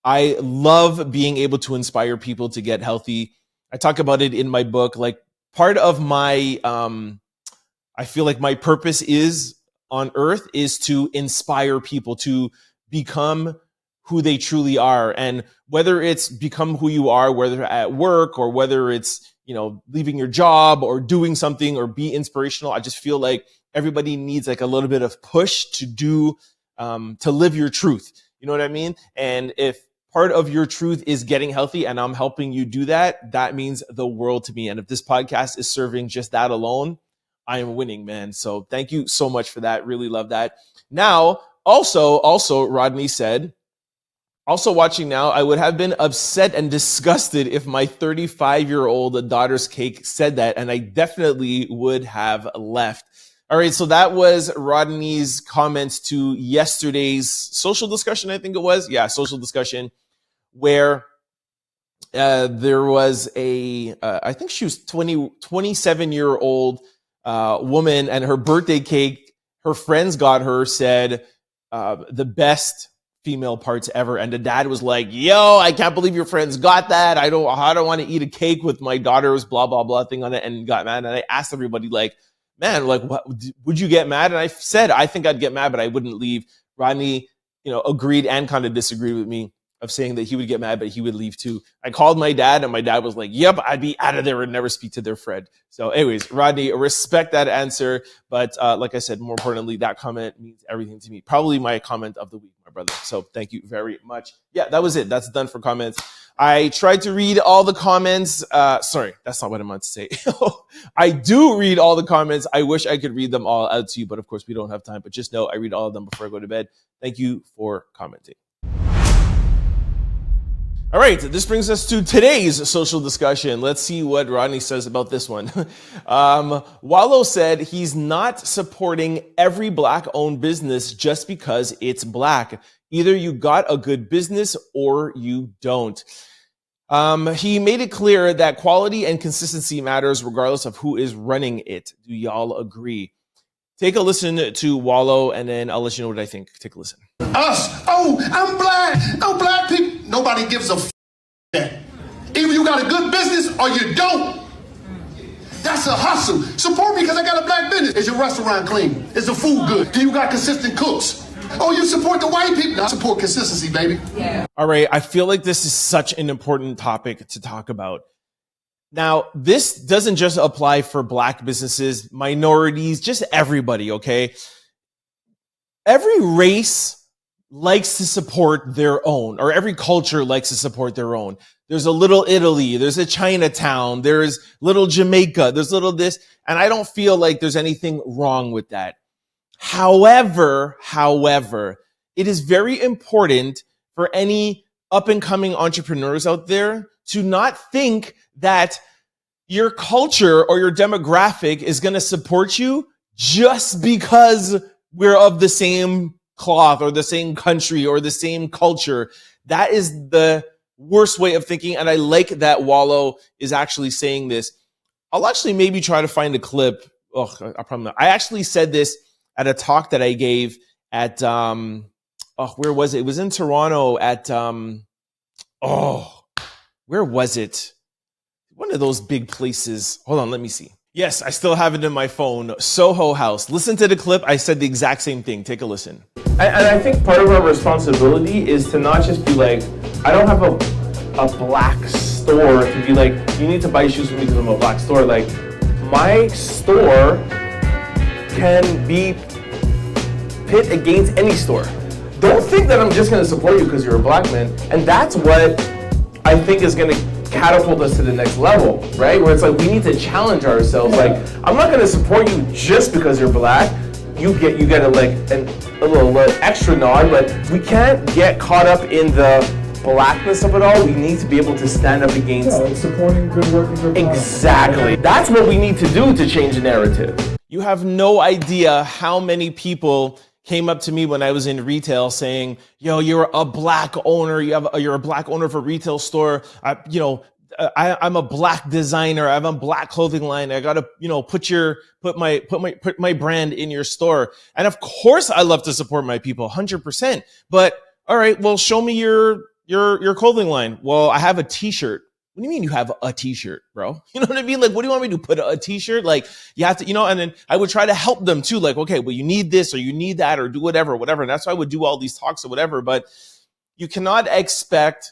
I love being able to inspire people to get healthy. I talk about it in my book. Like part of my, I feel like my purpose is on earth is to inspire people to become who they truly are. And whether it's become who you are, whether at work or whether it's, leaving your job or doing something or be inspirational, I just feel like everybody needs like a little bit of push to do, to live your truth. You know what I mean? And if part of your truth is getting healthy and I'm helping you do that, that means the world to me. And if this podcast is serving just that alone, I am winning, man. So thank you so much for that. Really love that. Now, also Rodney said, also watching now, I would have been upset and disgusted if my 35-year-old daughter's cake said that, and I definitely would have left. All right, so that was Rodney's comments to yesterday's social discussion, I think it was. Yeah, social discussion, where there was I think she was 27-year-old woman, and her birthday cake, her friends got her, said the best female parts ever. And the dad was like, yo, I can't believe your friends got that. I don't want to eat a cake with my daughter's blah, blah, blah thing on it, and got mad. And I asked everybody, like, man, like, what, would you get mad? And I said, I think I'd get mad, but I wouldn't leave. Rodney, agreed and kind of disagreed with me of saying that he would get mad, but he would leave too. I called my dad, and my dad was like, yep, I'd be out of there and never speak to their friend. So anyways, Rodney, respect that answer. But like I said, more importantly, that comment means everything to me. Probably my comment of the week, my brother. So thank you very much. Yeah, that was it. That's done for comments. I tried to read all the comments. Sorry, that's not what I meant to say. I do read all the comments. I wish I could read them all out to you, but of course we don't have time. But just know I read all of them before I go to bed. Thank you for commenting. All right, this brings us to today's social discussion. Let's see what Rodney says about this one. Wallo said he's not supporting every Black-owned business just because it's Black. Either you got a good business or you don't. He made it clear that quality and consistency matters regardless of who is running it. Do y'all agree? Take a listen to Wallo, and then I'll let you know what I think. Take a listen. Us. Oh, I'm Black. No Black people. Nobody gives a f*** that. Either you got a good business or you don't. That's a hustle. Support me because I got a Black business. Is your restaurant clean? Is the food good? Do you got consistent cooks? Oh, you support the white people? I support consistency, baby. Yeah. All right. I feel like this is such an important topic to talk about. Now, this doesn't just apply for Black businesses, minorities, just everybody, okay? every race likes to support their own, or every culture likes to support their own. There's a little Italy, there's a Chinatown, there's little Jamaica, there's little this, and I don't feel like there's anything wrong with that. However, it is very important for any up and coming entrepreneurs out there to not think that your culture or your demographic is going to support you just because we're of the same cloth or the same country or the same culture. That is the worst way of thinking. And I like that Wallo is actually saying this. I'll actually maybe try to find a clip. Oh, I probably not. I actually said this at a talk that I gave at, where was it? It was in Toronto at, where was it? One of those big places. Hold on, let me see. Yes, I still have it in my phone. Soho House. Listen to the clip. I said the exact same thing. Take a listen. And I think part of our responsibility is to not just be like, I don't have a black store to be like, you need to buy shoes from me because I'm a black store. Like, my store can be pit against any store. Don't think that I'm just going to support you because you're a black man. And that's what I think is going to catapult us to the next level, right? Where it's like, we need to challenge ourselves. Like, I'm not going to support you just because you're black. You get a little extra nod, but we can't get caught up in the blackness of it all. We need to be able to stand up against supporting good work and good product. Exactly. That's what we need to do to change the narrative. You have no idea how many people came up to me when I was in retail saying, yo, you're a black owner. You're a black owner of a retail store. I'm a black designer. I have a black clothing line. I got to, put my brand in your store. And of course I love to support my people 100%. But all right, well, show me your clothing line. Well, I have a t-shirt. What do you mean you have a t-shirt, bro? You know what I mean? Like, what do you want me to put a t-shirt? Like, you have to, and then I would try to help them too. Like, okay, well, you need this or you need that or do whatever. And that's why I would do all these talks or whatever. But you cannot expect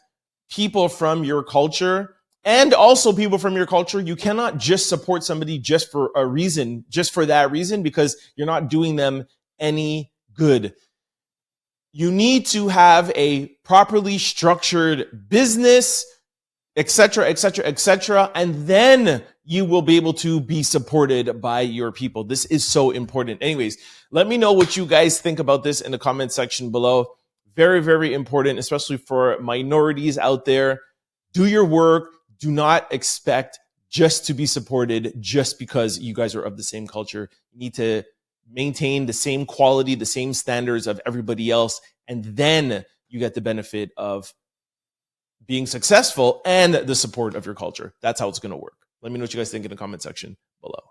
people from your culture and also people from your culture. You cannot just support somebody just for a reason, just for that reason, because you're not doing them any good. You need to have a properly structured business, etc., and then you will be able to be supported by your people. This is so important. Anyways, let me know what you guys think about this in the comment section below. Very, very important, especially for minorities out there. Do your work. Do not expect just to be supported just because you guys are of the same culture. You need to maintain the same quality, the same standards of everybody else, and then you get the benefit of being successful and the support of your culture. That's how it's going to work. Let me know what you guys think in the comment section below.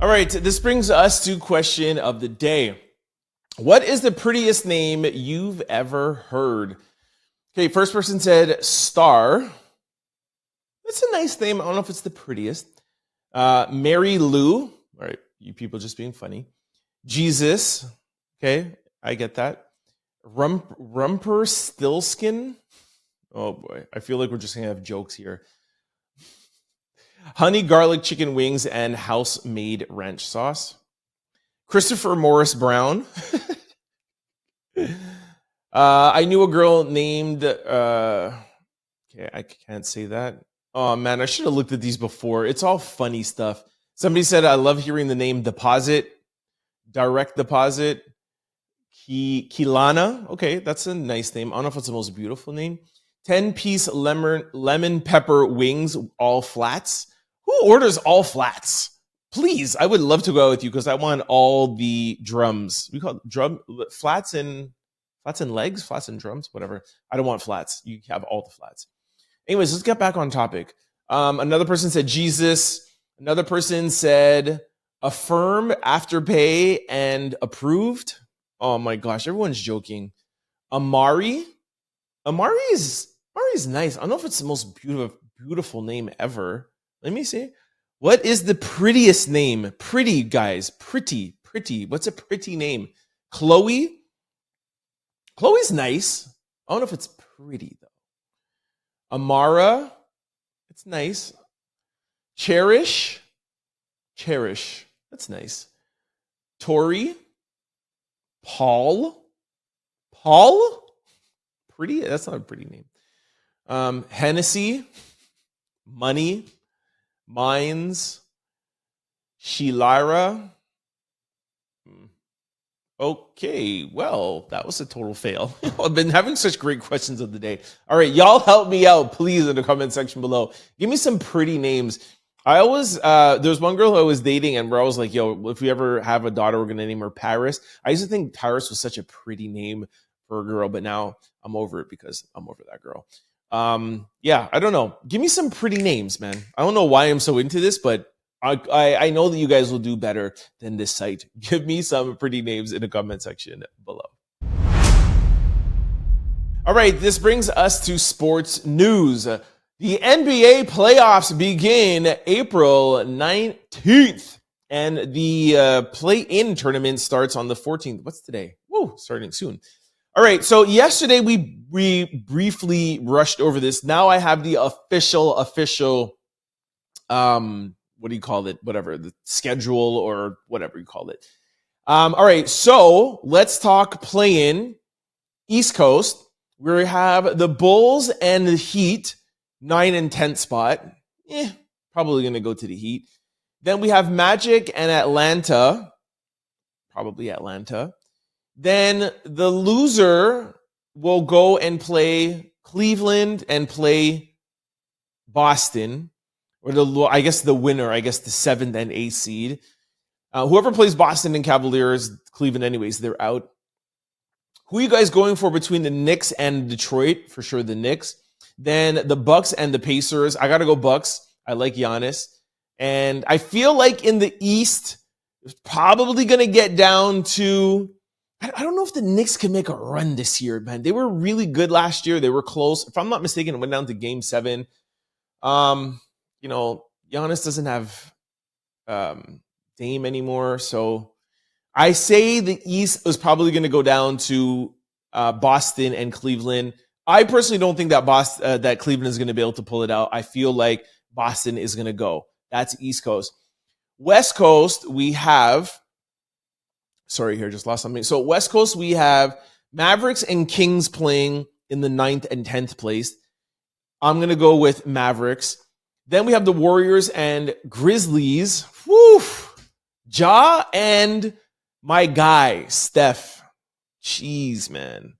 All right, this brings us to question of the day. What is the prettiest name you've ever heard? Okay, first person said Star. That's a nice name. I don't know if it's the prettiest. Mary Lou. All right, you people just being funny. Jesus. Okay, I get that. Rumper Stillskin. Oh boy, I feel like we're just gonna have jokes here. Honey garlic chicken wings and house-made ranch sauce. Christopher Morris Brown. I knew a girl named. Okay, I can't say that. Oh man, I should have looked at these before. It's all funny stuff. Somebody said, I love hearing the name Deposit, Direct Deposit. Kilana. Okay, that's a nice name. I don't know if it's the most beautiful name. 10-piece lemon pepper wings, all flats. Who orders all flats? Please, I would love to go out with you because I want all the drums. We call it flats and legs, flats and drums, whatever. I don't want flats. You have all the flats. Anyways, let's get back on topic. Another person said Jesus. Another person said affirm, afterpay, and approved. Oh my gosh, everyone's joking. Amari is nice. I don't know if it's the most beautiful name ever. Let me see. What is the prettiest name? Pretty, guys. Pretty. What's a pretty name? Chloe? Chloe's nice. I don't know if it's pretty, though. Amara? It's nice. Cherish? That's nice. Tori, Paul, pretty. That's not a pretty name. Hennessy, Money, Mines, Shelara. Okay, well, that was a total fail. I've been having such great questions of the day. All right, y'all help me out, please, in the comment section below. Give me some pretty names. I always, there was one girl I was dating and where I was like, yo, if we ever have a daughter, we're going to name her Paris. I used to think Paris was such a pretty name for a girl, but now I'm over it because I'm over that girl. Yeah, I don't know. Give me some pretty names, man. I don't know why I'm so into this, but I know that you guys will do better than this site. Give me some pretty names in the comment section below. All right, this brings us to sports news. The NBA playoffs begin April 19th, and the play-in tournament starts on the 14th. What's today? Woo, starting soon. All right, so yesterday we briefly rushed over this. Now I have the official what do you call it? Whatever, the schedule or whatever you call it. All right, so let's talk play-in. East Coast, we have the Bulls and the Heat, 9 and 10th spot. Probably going to go to the Heat. Then we have Magic and Atlanta. Probably Atlanta. Then the loser will go and play Cleveland and play Boston. Or I guess the winner, the 7th and 8th seed. Whoever plays Boston and Cavaliers, Cleveland anyways, they're out. Who are you guys going for between the Knicks and Detroit? For sure the Knicks. Then the Bucks and the Pacers. I got to go Bucks. I like Giannis. And I feel like in the East, it's probably going to get down to... I don't know if the Knicks can make a run this year, man. They were really good last year. They were close. If I'm not mistaken, it went down to Game 7. You know, Giannis doesn't have Dame anymore. So I say the East is probably going to go down to Boston and Cleveland. I personally don't think that that Cleveland is going to be able to pull it out. I feel like Boston is going to go. That's East Coast. West Coast, we have... Sorry, here, just lost something. So West Coast, we have Mavericks and Kings playing in the 9th and 10th place. I'm going to go with Mavericks. Then we have the Warriors and Grizzlies. Woo! Ja and my guy, Steph. Jeez, man.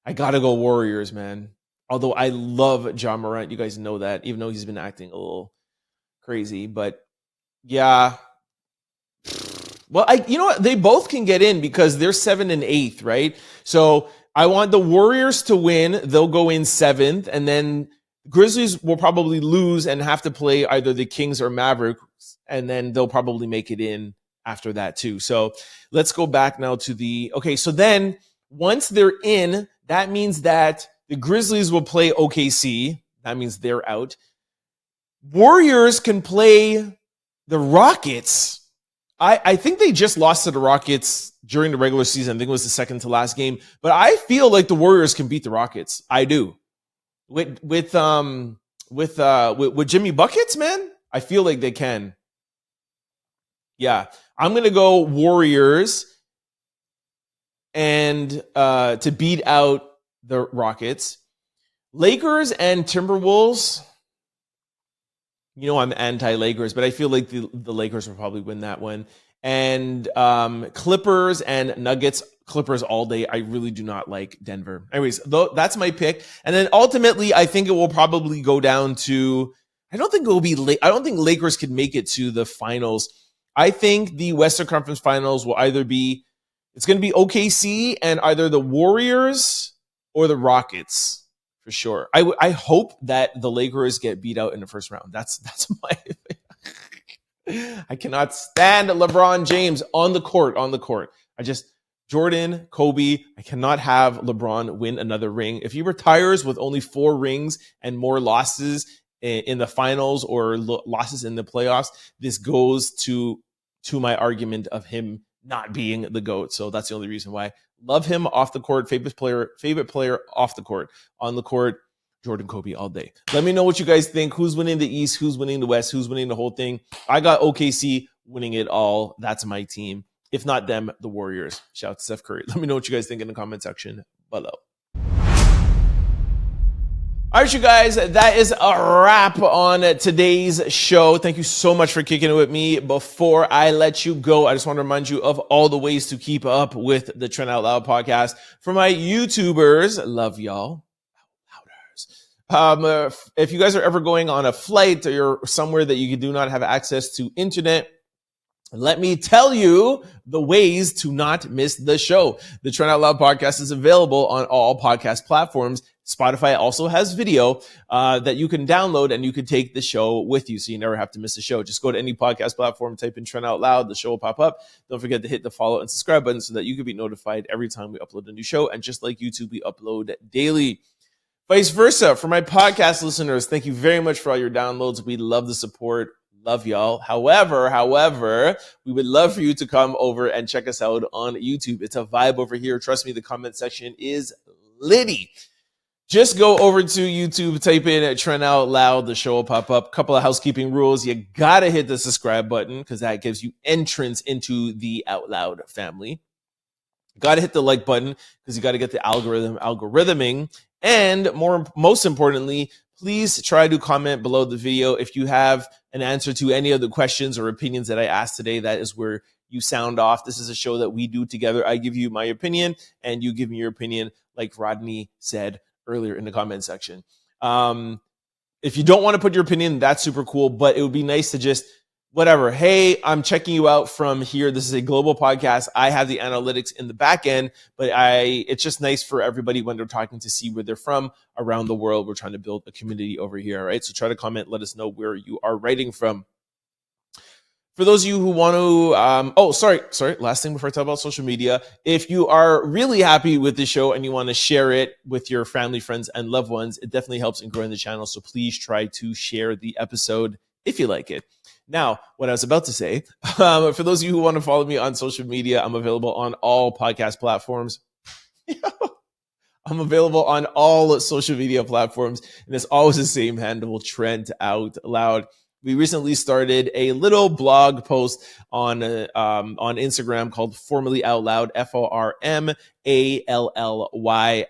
I got to go Warriors, man. Although I love Ja Morant. You guys know that, even though he's been acting a little crazy. But, yeah. Well, you know what? They both can get in because they're 7th and 8th, right? So I want the Warriors to win. They'll go in 7th, and then Grizzlies will probably lose and have to play either the Kings or Mavericks, and then they'll probably make it in after that too. So let's go back now to okay, so then once they're in, that means that the Grizzlies will play OKC. That means they're out. Warriors can play the Rockets. I think they just lost to the Rockets during the regular season. I think it was the second to last game. But I feel like the Warriors can beat the Rockets. I do. With Jimmy Buckets, man, I feel like they can. Yeah, I'm gonna go Warriors and to beat out the Rockets. Lakers and Timberwolves. You know I'm anti-Lakers, but I feel like the Lakers will probably win that one. And Clippers and Nuggets. Clippers all day. I really do not like Denver. Anyways, that's my pick. And then ultimately, I think it will probably go down to... I don't think Lakers could make it to the finals. I think the Western Conference Finals will either be... It's going to be OKC and either the Warriors or the Rockets. For sure. I hope that the Lakers get beat out in the first round. That's my... I cannot stand LeBron James on the court. Jordan, Kobe, I cannot have LeBron win another ring. If he retires with only 4 rings and more losses in the finals or losses in the playoffs, this goes to my argument of him not being the GOAT. So that's the only reason why. Love him off the court, favorite player off the court. On the court, Jordan, Kobe all day. Let me know what you guys think. Who's winning the East? Who's winning the West? Who's winning the whole thing? I got OKC winning it all. That's my team. If not them, the Warriors. Shout out to Steph Curry. Let me know what you guys think in the comment section below. All right, you guys, that is a wrap on today's show. Thank you so much for kicking it with me. Before I let you go, I just want to remind you of all the ways to keep up with the Trent Out Loud podcast. For my YouTubers, love y'all. If you guys are ever going on a flight or you're somewhere that you do not have access to internet, let me tell you the ways to not miss the show. The Trent Out Loud podcast is available on all podcast platforms. Spotify also has video that you can download and you can take the show with you so you never have to miss a show. Just go to any podcast platform, type in Trent Out Loud, the show will pop up. Don't forget to hit the follow and subscribe button so that you can be notified every time we upload a new show. And just like YouTube, we upload daily. Vice versa, for my podcast listeners, thank you very much for all your downloads. We love the support. Love y'all. However, we would love for you to come over and check us out on YouTube. It's a vibe over here. Trust me, the comment section is litty. Just go over to YouTube, type in Trent Out Loud, the show will pop up. Couple of housekeeping rules. You gotta hit the subscribe button because that gives you entrance into the Out Loud family. Gotta hit the like button because you gotta get the algorithming. And most importantly, please try to comment below the video if you have an answer to any of the questions or opinions that I asked today. That is where you sound off. This is a show that we do together. I give you my opinion and you give me your opinion, like Rodney said earlier in the comment section. If you don't want to put your opinion, that's super cool, but it would be nice to just whatever. Hey, I'm checking you out from here. This is a global podcast. I have the analytics in the back end, but it's just nice for everybody when they're talking to see where they're from around the world. We're trying to build a community over here. All right. So try to comment. Let us know where you are writing from. For those of you who want to, sorry. Last thing before I talk about social media. If you are really happy with the show and you want to share it with your family, friends, and loved ones, it definitely helps in growing the channel. So please try to share the episode if you like it. Now, what I was about to say, for those of you who want to follow me on social media, I'm available on all podcast platforms. I'm available on all social media platforms, and it's always the same handle, Trent Out Loud. We recently started a little blog post on Instagram called Formerly Out Loud, FORMALLY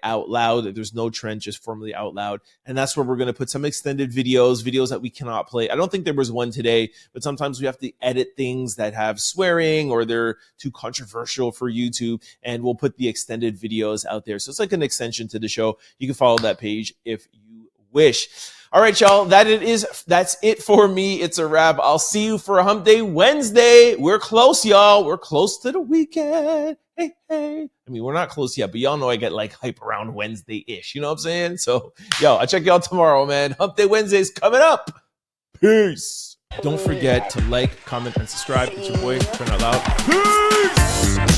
Out Loud. There's no Trent, just Formerly Out Loud. And that's where we're going to put some extended videos that we cannot play. I don't think there was one today, but sometimes we have to edit things that have swearing or they're too controversial for YouTube. And we'll put the extended videos out there. So it's like an extension to the show. You can follow that page if you wish. All right, y'all, that's it for me. It's a wrap. I'll see you for Hump Day Wednesday. We're close, y'all. We're close to the weekend. Hey. I mean, we're not close yet, but y'all know I get like hype around Wednesday-ish. You know what I'm saying? So, yo, I'll check y'all tomorrow, man. Hump Day Wednesday's coming up. Peace. Don't forget to like, comment, and subscribe. It's your boy, Trent Out Loud. Peace.